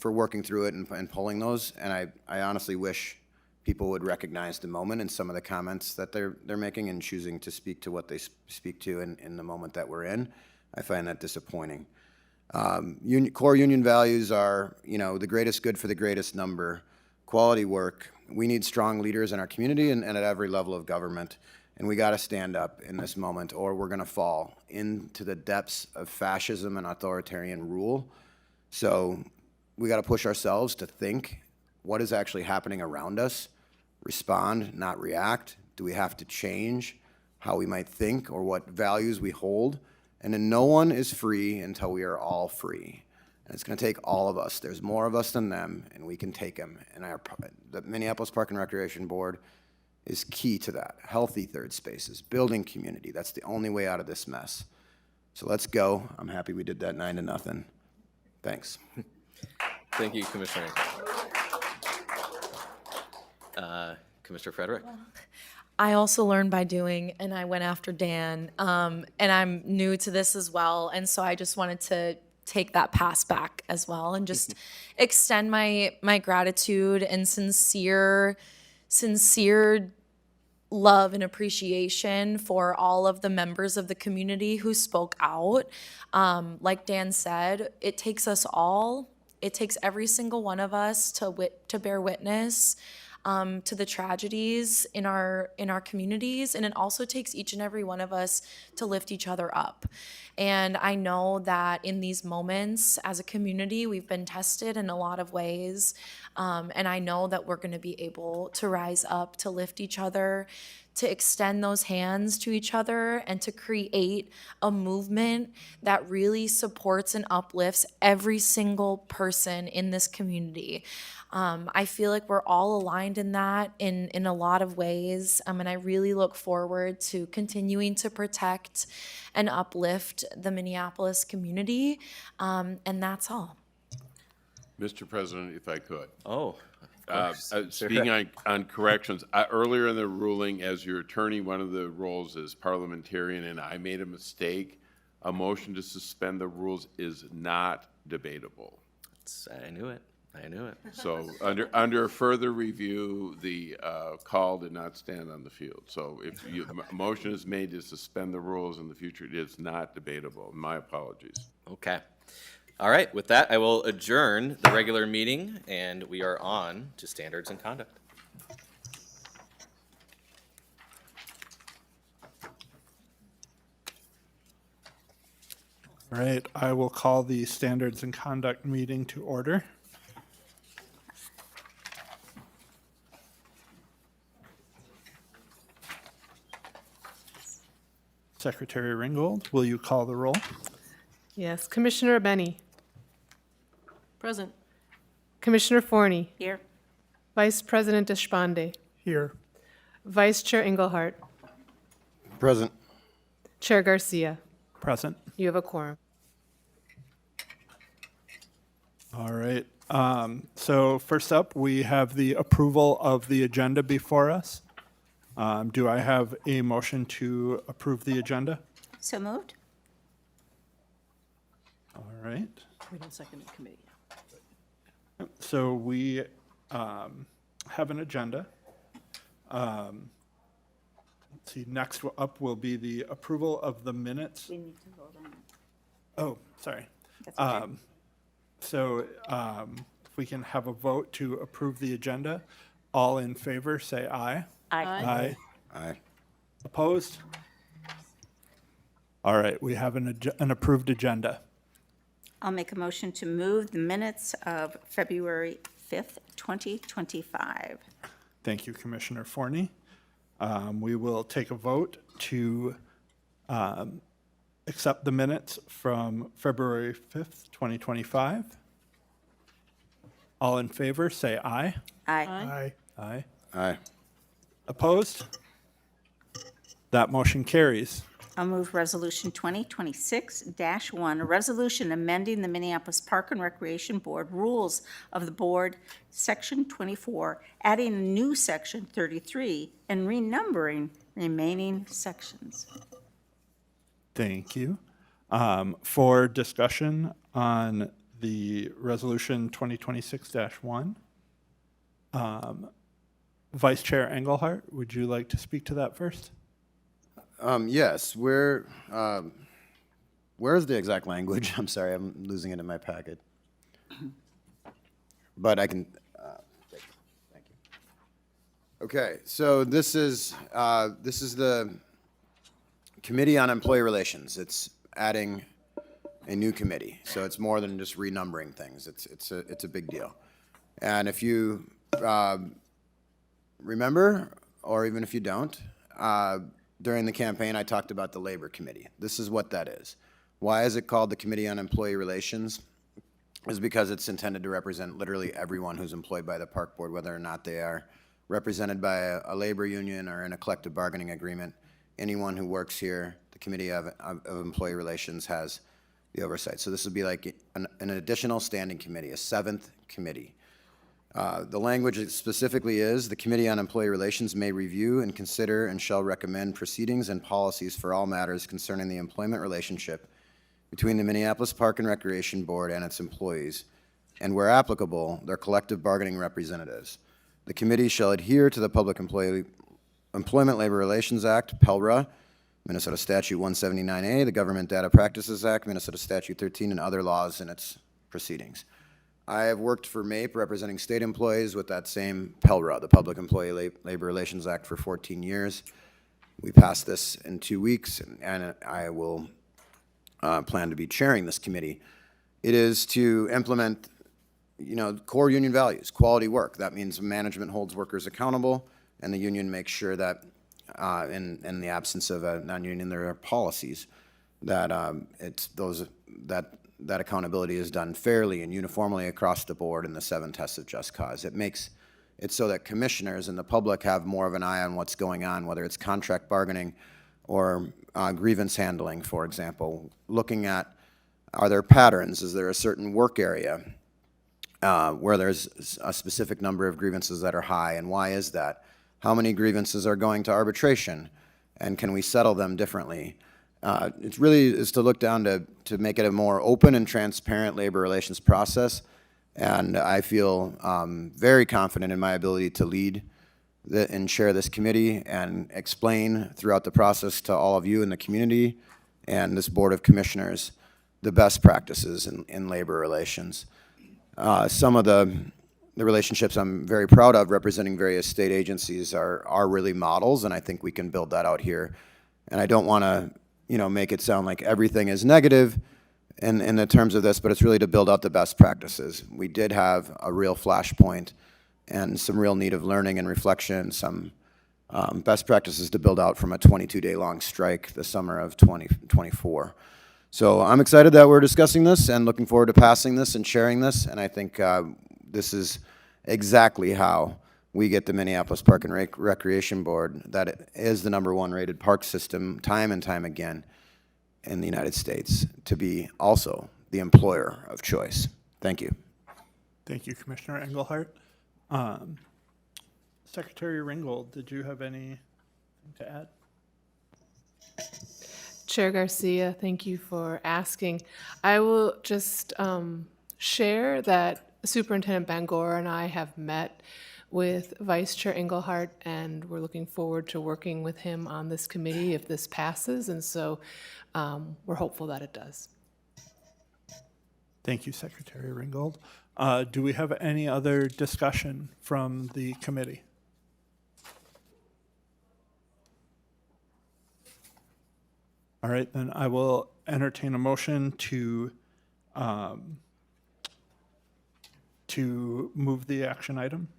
working through it and pulling those. And I honestly wish people would recognize the moment in some of the comments that they're making and choosing to speak to what they speak to in the moment that we're in. I find that disappointing. Core union values are, the greatest good for the greatest number, quality work. We need strong leaders in our community and at every level of government. And we got to stand up in this moment, or we're going to fall into the depths of fascism and authoritarian rule. So we got to push ourselves to think what is actually happening around us, respond, not react. Do we have to change how we might think or what values we hold? And then no one is free until we are all free. And it's going to take all of us. There's more of us than them, and we can take them. And the Minneapolis Park and Recreation Board is key to that. Healthy third spaces, building community. That's the only way out of this mess. So let's go. I'm happy we did that 9-0. Thanks. Thank you, Commissioner. Commissioner Frederick. I also learned by doing, and I went after Dan, and I'm new to this as well, and so I just wanted to take that pass back as well and just extend my gratitude and sincere love and appreciation for all of the members of the community who spoke out. Like Dan said, it takes us all. It takes every single one of us to bear witness. to the tragedies in our communities, and it also takes each and every one of us to lift each other up. And I know that in these moments, as a community, we've been tested in a lot of ways, and I know that we're going to be able to rise up, to lift each other, to extend those hands to each other, and to create a movement that really supports and uplifts every single person in this community. I feel like we're all aligned in that in a lot of ways, and I really look forward to continuing to protect and uplift the Minneapolis community, and that's all. Mr. President, if I could. Oh, of course. Speaking on corrections, earlier in the ruling, as your attorney, one of the roles is parliamentarian, and I made a mistake. A motion to suspend the rules is not debatable. I knew it. I knew it. So under further review, the call did not stand on the field. So if a motion is made to suspend the rules in the future, it is not debatable. My apologies. Okay. All right, with that, I will adjourn the regular meeting, and we are on to standards and conduct. All right, I will call the standards and conduct meeting to order. Secretary Ringgold, will you call the roll? Yes, Commissioner Benny, Present. Commissioner Forney, Here. Vice President Deshpande, Here. Vice Chair Engelhardt, Present. Chair Garcia. Present. You have a quorum. All right. So first up, we have the approval of the agenda before us. Do I have a motion to approve the agenda? So moved. All right. We don't second in committee. So we have an agenda. Let's see, next up will be the approval of the minutes. We need to vote on it. Oh, sorry. That's okay. So if we can have a vote to approve the agenda. All in favor, say aye. Aye. Aye. Opposed? All right, we have an approved agenda. I'll make a motion to move the minutes of February 5th, 2025. Thank you, Commissioner Forney. We will take a vote to accept the minutes from February 5th, 2025. All in favor, say aye. Aye. Aye. Aye. Aye. Opposed? That motion carries. I'll move Resolution 2026-1, a resolution amending the Minneapolis Park and Recreation Board Rules of the Board, Section 24, adding a new Section 33, and renumbering remaining sections. Thank you. For discussion on the resolution 2026-1, Vice Chair Engelhardt, would you like to speak to that first? Yes, where's the exact language? I'm sorry, I'm losing it in my packet. But I can, thank you. Okay, so this is the Committee on Employee Relations. It's adding a new committee, so it's more than just renumbering things. It's a big deal. And if you remember, or even if you don't, during the campaign, I talked about the Labor Committee. This is what that is. Why is it called the Committee on Employee Relations? Is because it's intended to represent literally everyone who's employed by the Park Board, whether or not they are represented by a labor union or in a collective bargaining agreement. Anyone who works here, the Committee of Employee Relations has the oversight. So this would be like an additional standing committee, a seventh committee. The language specifically is, the Committee on Employee Relations may review and consider and shall recommend proceedings and policies for all matters concerning the employment relationship between the Minneapolis Park and Recreation Board and its employees, and where applicable, their collective bargaining representatives. The committee shall adhere to the Public Employment Labor Relations Act, PELRA, Minnesota Statute 179A, the Government Data Practices Act, Minnesota Statute 13, and other laws in its proceedings. I have worked for MAPE representing state employees with that same PELRA, the Public Employee Labor Relations Act, for 14 years. We passed this in 2 weeks, and I will plan to be chairing this committee. It is to implement, core union values, quality work. That means management holds workers accountable, and the union makes sure that, in the absence of a non-union, there are policies that that accountability is done fairly and uniformly across the board in the 7 tests of just cause. It makes it so that commissioners and the public have more of an eye on what's going on, whether it's contract bargaining or grievance handling, for example. Looking at, are there patterns? Is there a certain work area where there's a specific number of grievances that are high, and why is that? How many grievances are going to arbitration, and can we settle them differently? It really is to look down to make it a more open and transparent labor relations process, and I feel very confident in my ability to lead and chair this committee and explain throughout the process to all of you in the community and this Board of Commissioners the best practices in labor relations. Some of the relationships I'm very proud of representing various state agencies are really models, and I think we can build that out here. And I don't want to make it sound like everything is negative in the terms of this, but it's really to build out the best practices. We did have a real flashpoint and some real need of learning and reflection, some best practices to build out from a 22-day long strike the summer of 2024. So I'm excited that we're discussing this and looking forward to passing this and sharing this, and I think this is exactly how we get the Minneapolis Park and Recreation Board, that it is the #1 rated park system time and time again in the United States, to be also the employer of choice. Thank you. Thank you, Commissioner Engelhardt. Secretary Ringgold, did you have anything to add? Chair Garcia, thank you for asking. I will just share that Superintendent Bangor and I have met with Vice Chair Engelhardt, and we're looking forward to working with him on this committee if this passes, and so we're hopeful that it does. Thank you, Secretary Ringgold. Do we have any other discussion from the committee? All right, then I will entertain a motion to move the action item,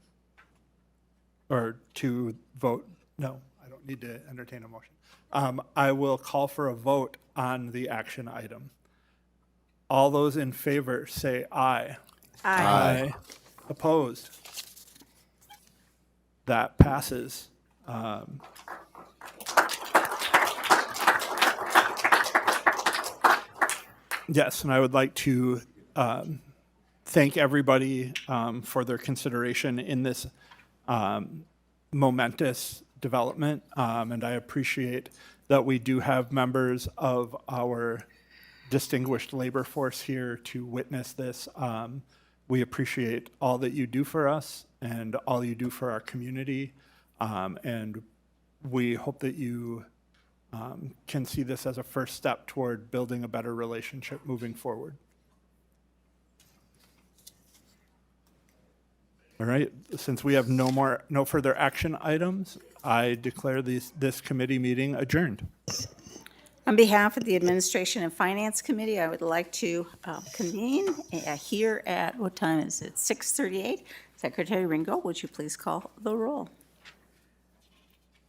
or to vote. No, I don't need to entertain a motion. I will call for a vote on the action item. All those in favor say aye. Aye. Opposed? That passes. Yes, and I would like to thank everybody for their consideration in this momentous development, and I appreciate that we do have members of our distinguished labor force here to witness this. We appreciate all that you do for us and all you do for our community, and we hope that you can see this as a first step toward building a better relationship moving forward. All right, since we have no further action items, I declare this committee meeting adjourned. On behalf of the Administration and Finance Committee, I would like to convene here at, what time is it, 6:38? Secretary Ringo, would you please call the roll?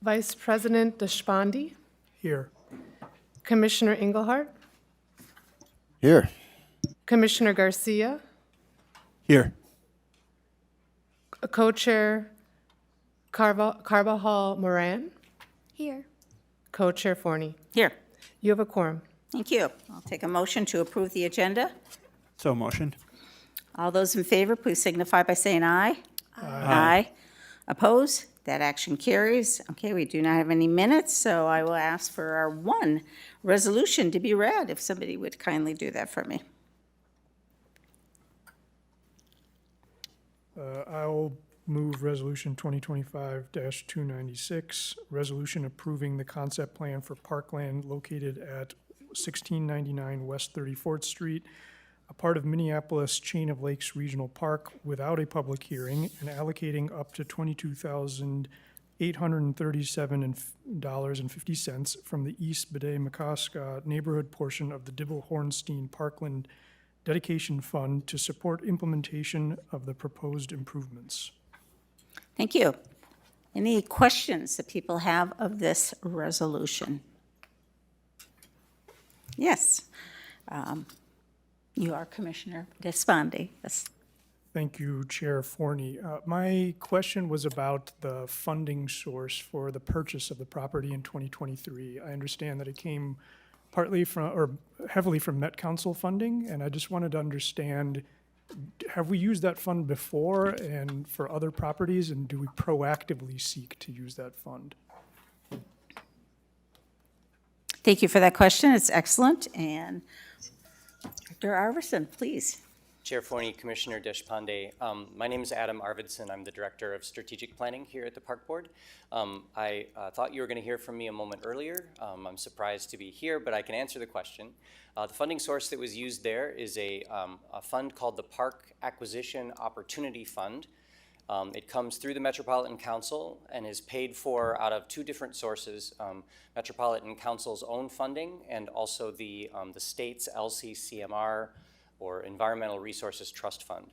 Vice President Deshpande, Here. Commissioner Engelhardt, Here. Commissioner Garcia, Here. Co-Chair Carbajal Moran, Here. Co-Chair Forney. Here. You have a quorum. Thank you. I'll take a motion to approve the agenda. So motioned. All those in favor, please signify by saying aye. Aye. Opposed? That action carries. Okay, we do not have any minutes, so I will ask for our one resolution to be read, if somebody would kindly do that for me. I'll move Resolution 2025-296, resolution approving the concept plan for parkland located at 1699 West 34th Street, a part of Minneapolis Chain of Lakes Regional Park without a public hearing and allocating up to $22,837.50 from the East Bede-Makaska neighborhood portion of the Dibble-Hornstein Parkland Dedication Fund to support implementation of the proposed improvements. Thank you. Any questions that people have of this resolution? Yes. You are Commissioner Despandi. Yes. Thank you, Chair Forney. My question was about the funding source for the purchase of the property in 2023. I understand that it came partly from, or heavily from Met Council funding, and I just wanted to understand, have we used that fund before and for other properties, and do we proactively seek to use that fund? Thank you for that question. It's excellent. And Dr. Arvidsson, please. Chair Forney, Commissioner Deshpande. My name is Adam Arvidsson. I'm the Director of Strategic Planning here at the Park Board. I thought you were going to hear from me a moment earlier. I'm surprised to be here, but I can answer the question. The funding source that was used there is a fund called the Park Acquisition Opportunity Fund. It comes through the Metropolitan Council and is paid for out of two different sources, Metropolitan Council's own funding and also the state's LCCMR or Environmental Resources Trust Fund.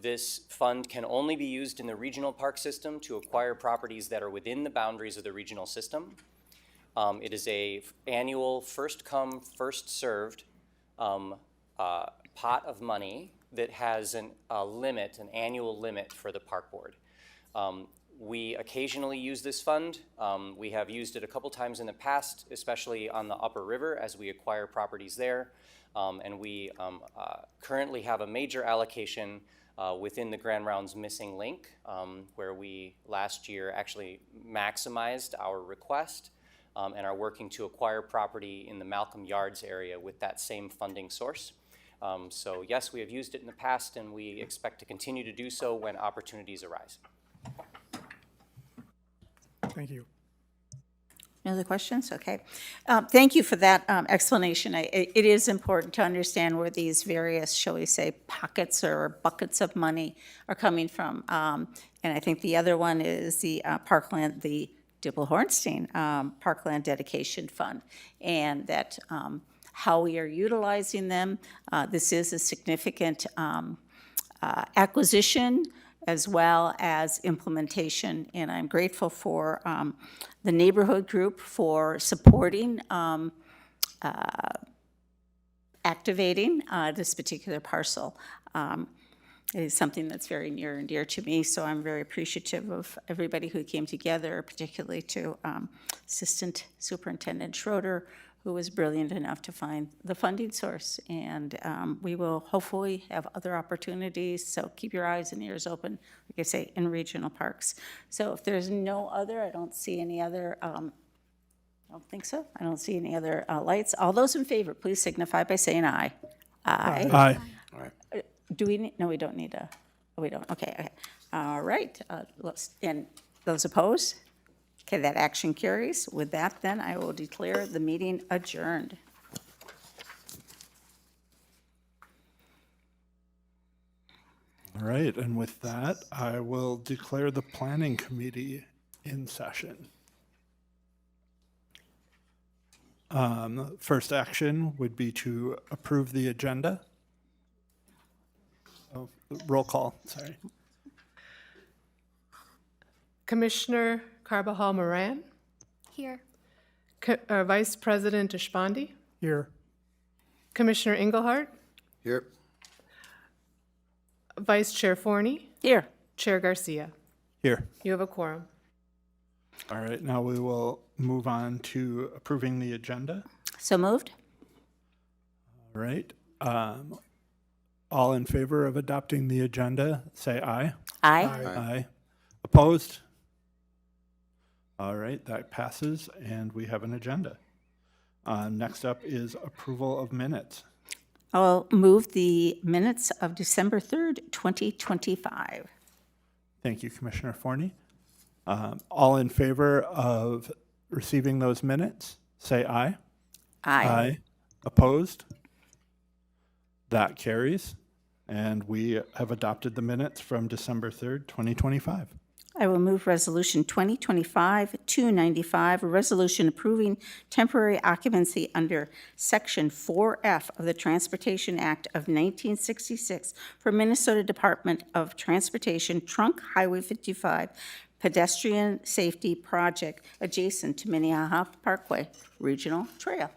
This fund can only be used in the regional park system to acquire properties that are within the boundaries of the regional system. It is a annual first come, first served pot of money that has an annual limit for the Park Board. We occasionally use this fund. We have used it a couple times in the past, especially on the Upper River as we acquire properties there. And we currently have a major allocation within the Grand Rounds Missing Link, where we last year actually maximized our request and are working to acquire property in the Malcolm Yards area with that same funding source. So yes, we have used it in the past and we expect to continue to do so when opportunities arise. Thank you. Any other questions? Okay. Thank you for that explanation. It is important to understand where these various, shall we say, pockets or buckets of money are coming from. And I think the other one is the Parkland, the Dibble-Hornstein Parkland Dedication Fund, and that how we are utilizing them. This is a significant acquisition as well as implementation. And I'm grateful for the neighborhood group for supporting activating this particular parcel. It is something that's very near and dear to me, so I'm very appreciative of everybody who came together, particularly to Assistant Superintendent Schroeder, who was brilliant enough to find the funding source. And we will hopefully have other opportunities, so keep your eyes and ears open, like I say, in regional parks. So if there's no other, I don't see any other, I don't think so. I don't see any other lights. All those in favor, please signify by saying aye. Aye. Aye. All right. Do we need, no, we don't need a, oh, we don't, okay, okay. All right, and those opposed? Okay, that action carries. With that, then, I will declare the meeting adjourned. All right, and with that, I will declare the Planning Committee in session. First action would be to approve the agenda. Oh, roll call, sorry. Commissioner Carbajal Moran, Here. Vice President Deshpande, Here. Commissioner Engelhardt, Here. Vice Chair Forney, Here. Chair Garcia. Here. You have a quorum. All right, now we will move on to approving the agenda. So moved? All right. All in favor of adopting the agenda, say aye. Aye. Aye. Opposed? All right, that passes, and we have an agenda. Next up is approval of minutes. I'll move the minutes of December 3rd, 2025. Thank you, Commissioner Forney. All in favor of receiving those minutes, say aye. Aye. Opposed? That carries, and we have adopted the minutes from December 3rd, 2025. I will move Resolution 2025-295, a resolution approving temporary occupancy under Section 4F of the Transportation Act of 1966 for Minnesota Department of Transportation Trunk Highway 55 pedestrian safety project adjacent to Minneapolis Parkway Regional Trail.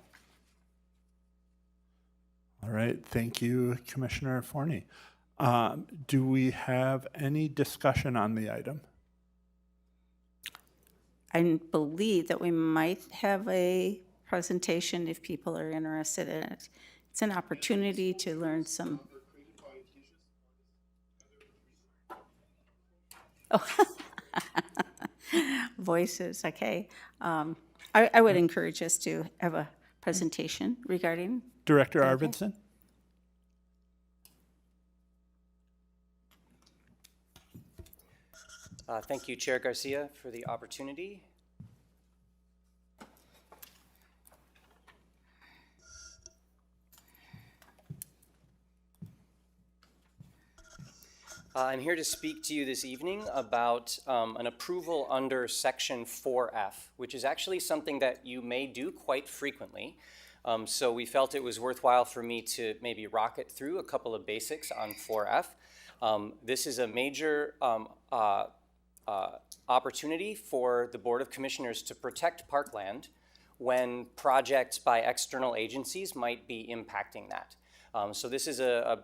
All right, thank you, Commissioner Forney. Do we have any discussion on the item? I believe that we might have a presentation if people are interested in it. It's an opportunity to learn some. Oh. Voices, okay. I would encourage us to have a presentation regarding. Director Arvidsson? Thank you, Chair Garcia, for the opportunity. I'm here to speak to you this evening about an approval under Section 4F, which is actually something that you may do quite frequently. So we felt it was worthwhile for me to maybe rocket through a couple of basics on 4F. This is a major opportunity for the Board of Commissioners to protect parkland when projects by external agencies might be impacting that. So this is a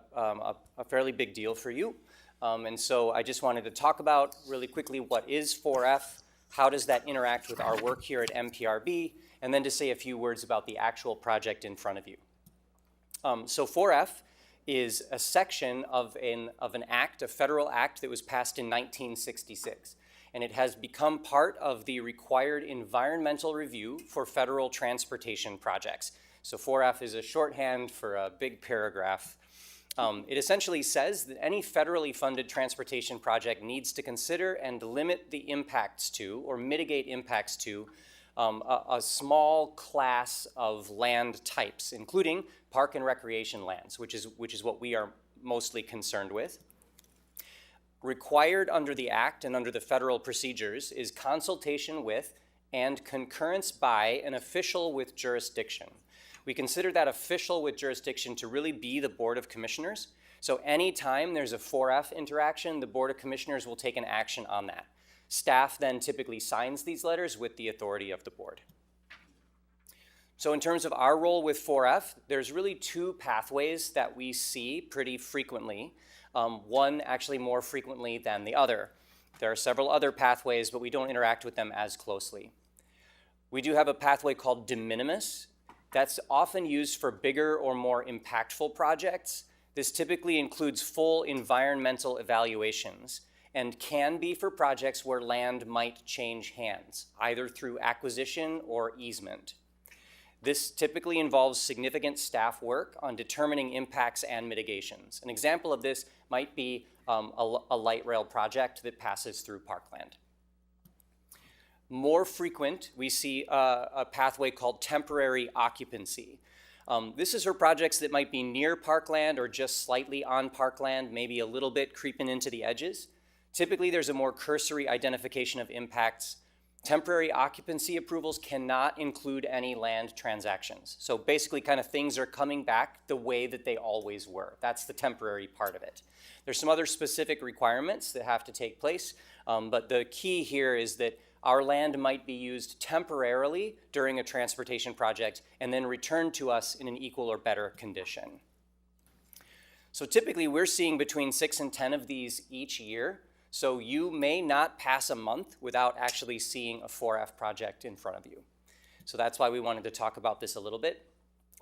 fairly big deal for you. And so I just wanted to talk about really quickly what is 4F, how does that interact with our work here at MPRB, and then to say a few words about the actual project in front of you. So 4F is a section of an act, a federal act that was passed in 1966. And it has become part of the required environmental review for federal transportation projects. So 4F is a shorthand for a big paragraph. It essentially says that any federally funded transportation project needs to consider and limit the impacts to, or mitigate impacts to, a small class of land types, including park and recreation lands, which is what we are mostly concerned with. Required under the Act and under the federal procedures is consultation with and concurrence by an official with jurisdiction. We consider that official with jurisdiction to really be the Board of Commissioners. So anytime there's a 4F interaction, the Board of Commissioners will take an action on that. Staff then typically signs these letters with the authority of the board. So in terms of our role with 4F, there's really two pathways that we see pretty frequently. One actually more frequently than the other. There are several other pathways, but we don't interact with them as closely. We do have a pathway called de minimis. That's often used for bigger or more impactful projects. This typically includes full environmental evaluations and can be for projects where land might change hands, either through acquisition or easement. This typically involves significant staff work on determining impacts and mitigations. An example of this might be a light rail project that passes through parkland. More frequent, we see a pathway called temporary occupancy. This is for projects that might be near parkland or just slightly on parkland, maybe a little bit creeping into the edges. Typically, there's a more cursory identification of impacts. Temporary occupancy approvals cannot include any land transactions. So basically kind of things are coming back the way that they always were. That's the temporary part of it. There's some other specific requirements that have to take place, but the key here is that our land might be used temporarily during a transportation project and then returned to us in an equal or better condition. So typically we're seeing between 6 and 10 of these each year. So you may not pass a month without actually seeing a 4F project in front of you. So that's why we wanted to talk about this a little bit.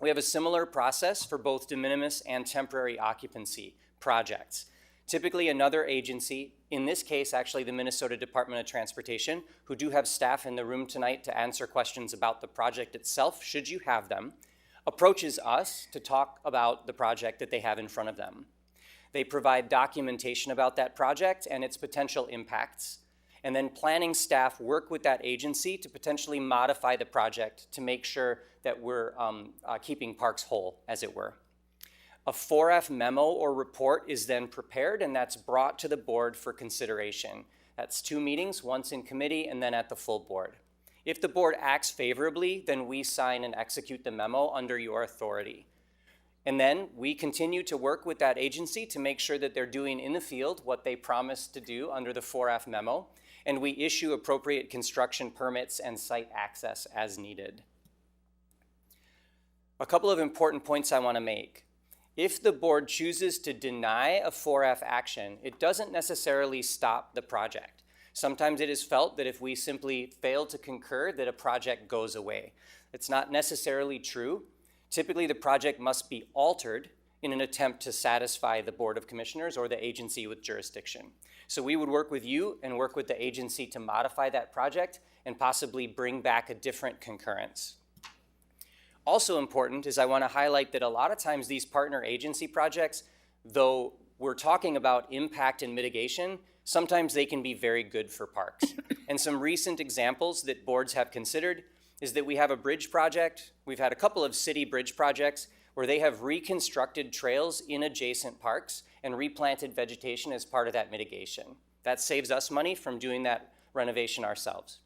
We have a similar process for both de minimis and temporary occupancy projects. Typically another agency, in this case actually the Minnesota Department of Transportation, who do have staff in the room tonight to answer questions about the project itself, should you have them, approaches us to talk about the project that they have in front of them. They provide documentation about that project and its potential impacts, and then planning staff work with that agency to potentially modify the project to make sure that we're keeping parks whole, as it were. A 4F memo or report is then prepared, and that's brought to the board for consideration. That's 2 meetings, once in committee and then at the full board. If the board acts favorably, then we sign and execute the memo under your authority. And then we continue to work with that agency to make sure that they're doing in the field what they promised to do under the 4F memo, and we issue appropriate construction permits and site access as needed. A couple of important points I want to make. If the board chooses to deny a 4F action, it doesn't necessarily stop the project. Sometimes it is felt that if we simply fail to concur, that a project goes away. It's not necessarily true. Typically, the project must be altered in an attempt to satisfy the Board of Commissioners or the agency with jurisdiction. So we would work with you and work with the agency to modify that project and possibly bring back a different concurrence. Also important is I want to highlight that a lot of times these partner agency projects, though we're talking about impact and mitigation, sometimes they can be very good for parks. And some recent examples that boards have considered is that we have a bridge project. We've had a couple of city bridge projects where they have reconstructed trails in adjacent parks and replanted vegetation as part of that mitigation. That saves us money from doing that renovation ourselves.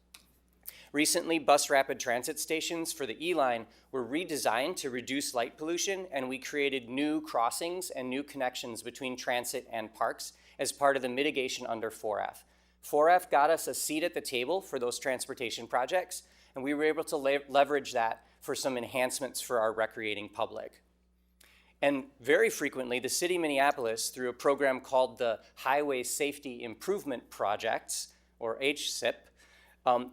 Recently, bus rapid transit stations for the E-Line were redesigned to reduce light pollution, and we created new crossings and new connections between transit and parks as part of the mitigation under 4F. 4F got us a seat at the table for those transportation projects, and we were able to leverage that for some enhancements for our recreating public. And very frequently, the city of Minneapolis, through a program called the Highway Safety Improvement Projects, or HSIP,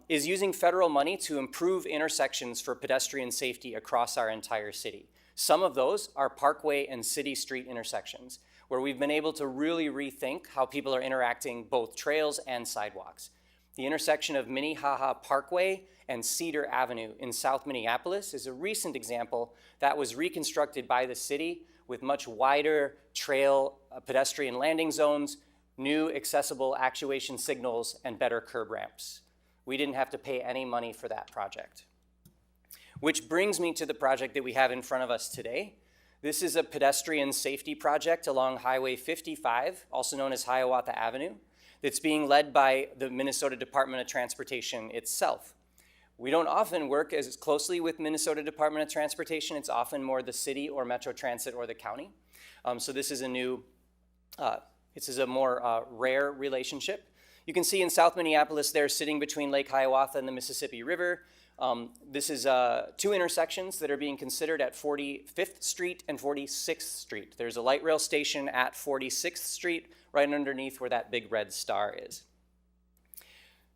is using federal money to improve intersections for pedestrian safety across our entire city. Some of those are parkway and city street intersections, where we've been able to really rethink how people are interacting both trails and sidewalks. The intersection of Minnehaha Parkway and Cedar Avenue in South Minneapolis is a recent example that was reconstructed by the city with much wider trail pedestrian landing zones, new accessible actuation signals, and better curb ramps. We didn't have to pay any money for that project. Which brings me to the project that we have in front of us today. This is a pedestrian safety project along Highway 55, also known as Hiawatha Avenue, that's being led by the Minnesota Department of Transportation itself. We don't often work as closely with Minnesota Department of Transportation. It's often more the city or Metro Transit or the county. So this is a more rare relationship. You can see in South Minneapolis, they're sitting between Lake Hiawatha and the Mississippi River. This is 2 intersections that are being considered at 45th Street and 46th Street. There's a light rail station at 46th Street, right underneath where that big red star is.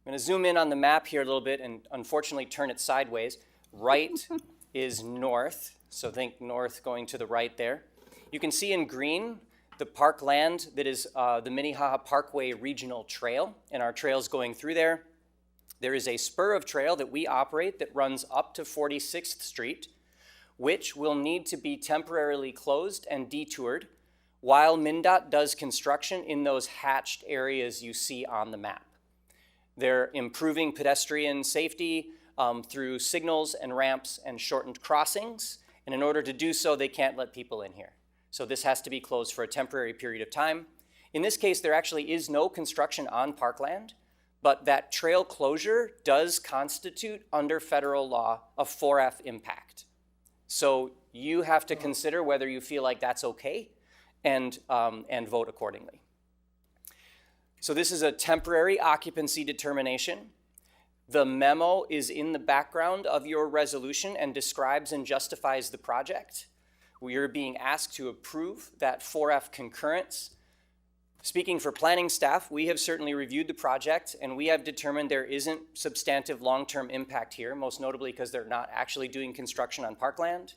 I'm going to zoom in on the map here a little bit and unfortunately turn it sideways. Right is north, so think north going to the right there. You can see in green the parkland that is the Minnehaha Parkway Regional Trail, and our trails going through there. There is a spur of trail that we operate that runs up to 46th Street, which will need to be temporarily closed and detoured while MnDOT does construction in those hatched areas you see on the map. They're improving pedestrian safety through signals and ramps and shortened crossings, and in order to do so, they can't let people in here. So this has to be closed for a temporary period of time. In this case, there actually is no construction on parkland, but that trail closure does constitute, under federal law, a 4F impact. So you have to consider whether you feel like that's okay and vote accordingly. So this is a temporary occupancy determination. The memo is in the background of your resolution and describes and justifies the project. We are being asked to approve that 4F concurrence. Speaking for planning staff, we have certainly reviewed the project and we have determined there isn't substantive long-term impact here, most notably because they're not actually doing construction on parkland.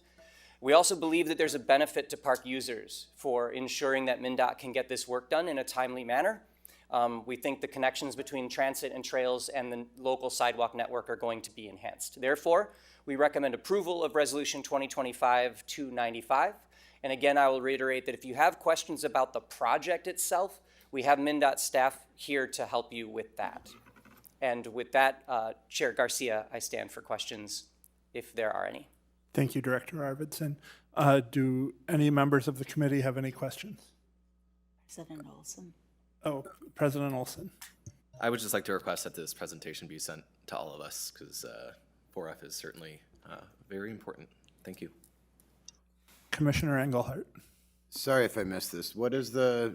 We also believe that there's a benefit to park users for ensuring that MnDOT can get this work done in a timely manner. We think the connections between transit and trails and the local sidewalk network are going to be enhanced. Therefore, we recommend approval of Resolution 2025-295. And again, I will reiterate that if you have questions about the project itself, we have MnDOT staff here to help you with that. And with that, Chair Garcia, I stand for questions if there are any. Thank you, Director Arvidsson. Do any members of the committee have any questions? President Olson. Oh, President Olson. I would just like to request that this presentation be sent to all of us because 4F is certainly very important. Thank you. Commissioner Engelhardt. Sorry if I missed this. What is the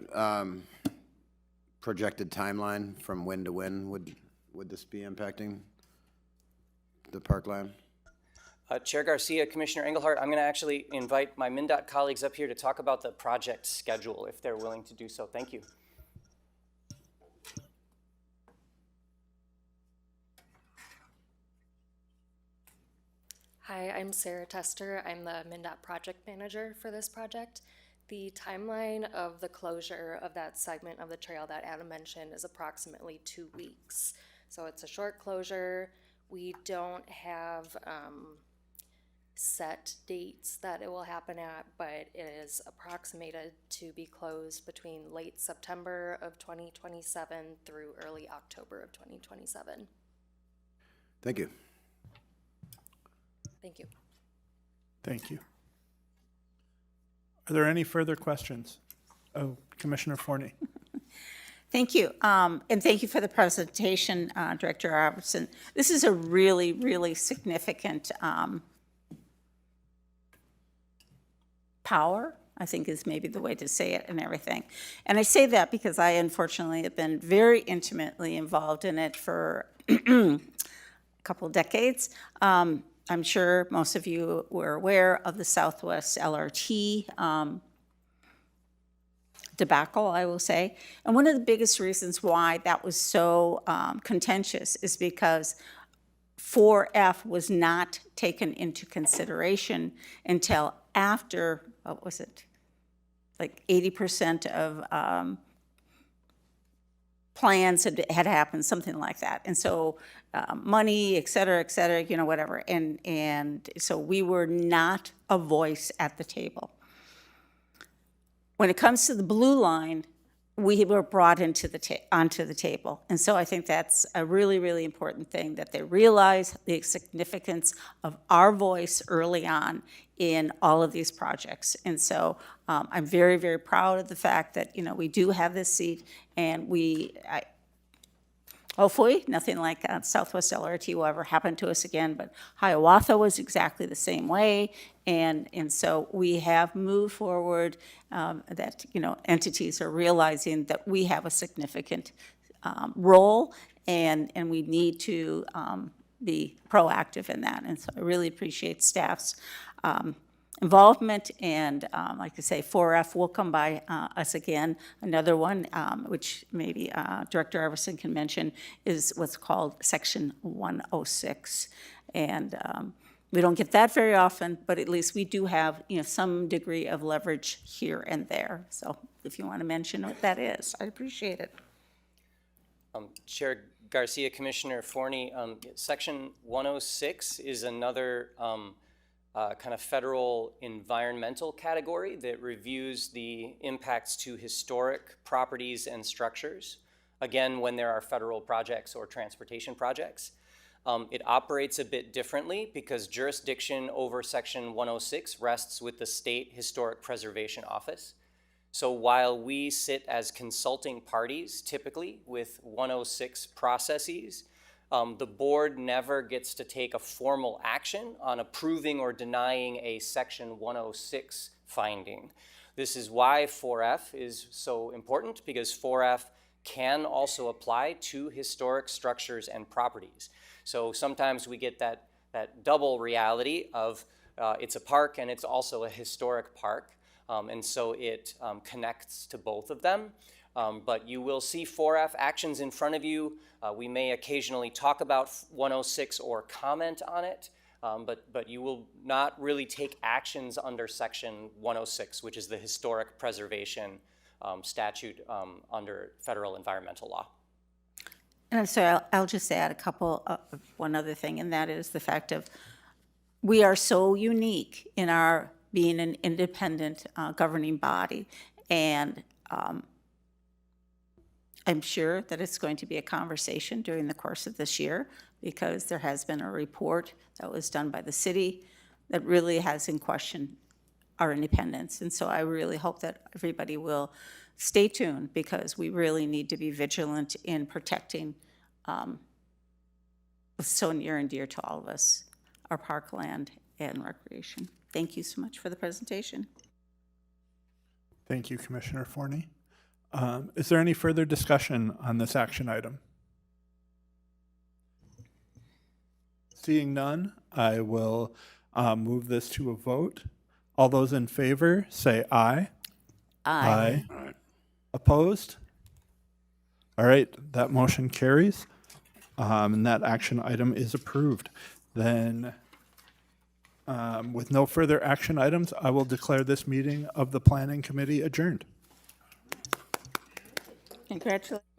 projected timeline from when to when would this be impacting the parkland? Chair Garcia, Commissioner Engelhardt, I'm going to actually invite my MnDOT colleagues up here to talk about the project schedule if they're willing to do so. Thank you. Hi, I'm Sarah Tester. I'm the MnDOT project manager for this project. The timeline of the closure of that segment of the trail that Adam mentioned is approximately 2 weeks. So it's a short closure. We don't have set dates that it will happen at, but it is approximated to be closed between late September of 2027 through early October of 2027. Thank you. Thank you. Thank you. Are there any further questions? Oh, Commissioner Forney. Thank you. And thank you for the presentation, Director Robertson. This is a really, really significant power, I think is maybe the way to say it and everything. And I say that because I unfortunately have been very intimately involved in it for a couple of decades. I'm sure most of you were aware of the Southwest LRT debacle, I will say. And one of the biggest reasons why that was so contentious is because 4F was not taken into consideration until after, what was it, like 80% of plans had happened, something like that. And so money, et cetera, you know, whatever. And so we were not a voice at the table. When it comes to the blue line, we were brought onto the table. And so I think that's a really, really important thing, that they realize the significance of our voice early on in all of these projects. And so I'm very, very proud of the fact that, you know, we do have this seat, and hopefully nothing like Southwest LRT will ever happen to us again, but Hiawatha was exactly the same way. And so we have moved forward, that, you know, entities are realizing that we have a significant role, and we need to be proactive in that. And so I really appreciate staff's involvement, and like I say, 4F will come by us again. Another one, which maybe Director Arvidsson can mention, is what's called Section 106. And we don't get that very often, but at least we do have, you know, some degree of leverage here and there. So if you want to mention what that is, I'd appreciate it. Chair Garcia, Commissioner Forney, Section 106 is another kind of federal environmental category that reviews the impacts to historic properties and structures, again, when there are federal projects or transportation projects. It operates a bit differently because jurisdiction over Section 106 rests with the State Historic Preservation Office. So while we sit as consulting parties, typically with 106 processes, the board never gets to take a formal action on approving or denying a Section 106 finding. This is why 4F is so important, because 4F can also apply to historic structures and properties. So sometimes we get that double reality of it's a park and it's also a historic park. And so it connects to both of them. But you will see 4F actions in front of you. We may occasionally talk about 106 or comment on it, but you will not really take actions under Section 106, which is the historic preservation statute under federal environmental law. And so I'll just add one other thing, and that is the fact of we are so unique in our being an independent governing body, and I'm sure that it's going to be a conversation during the course of this year, because there has been a report that was done by the city that really has in question our independence. And so I really hope that everybody will stay tuned, because we really need to be vigilant in protecting what's so near and dear to all of us, our parkland and recreation. Thank you so much for the presentation. Thank you, Commissioner Forney. Is there any further discussion on this action item? Seeing none, I will move this to a vote. All those in favor, say aye. Aye. Opposed? All right, that motion carries, and that action item is approved. Then, with no further action items, I will declare this meeting of the Planning Committee adjourned. Congratulations.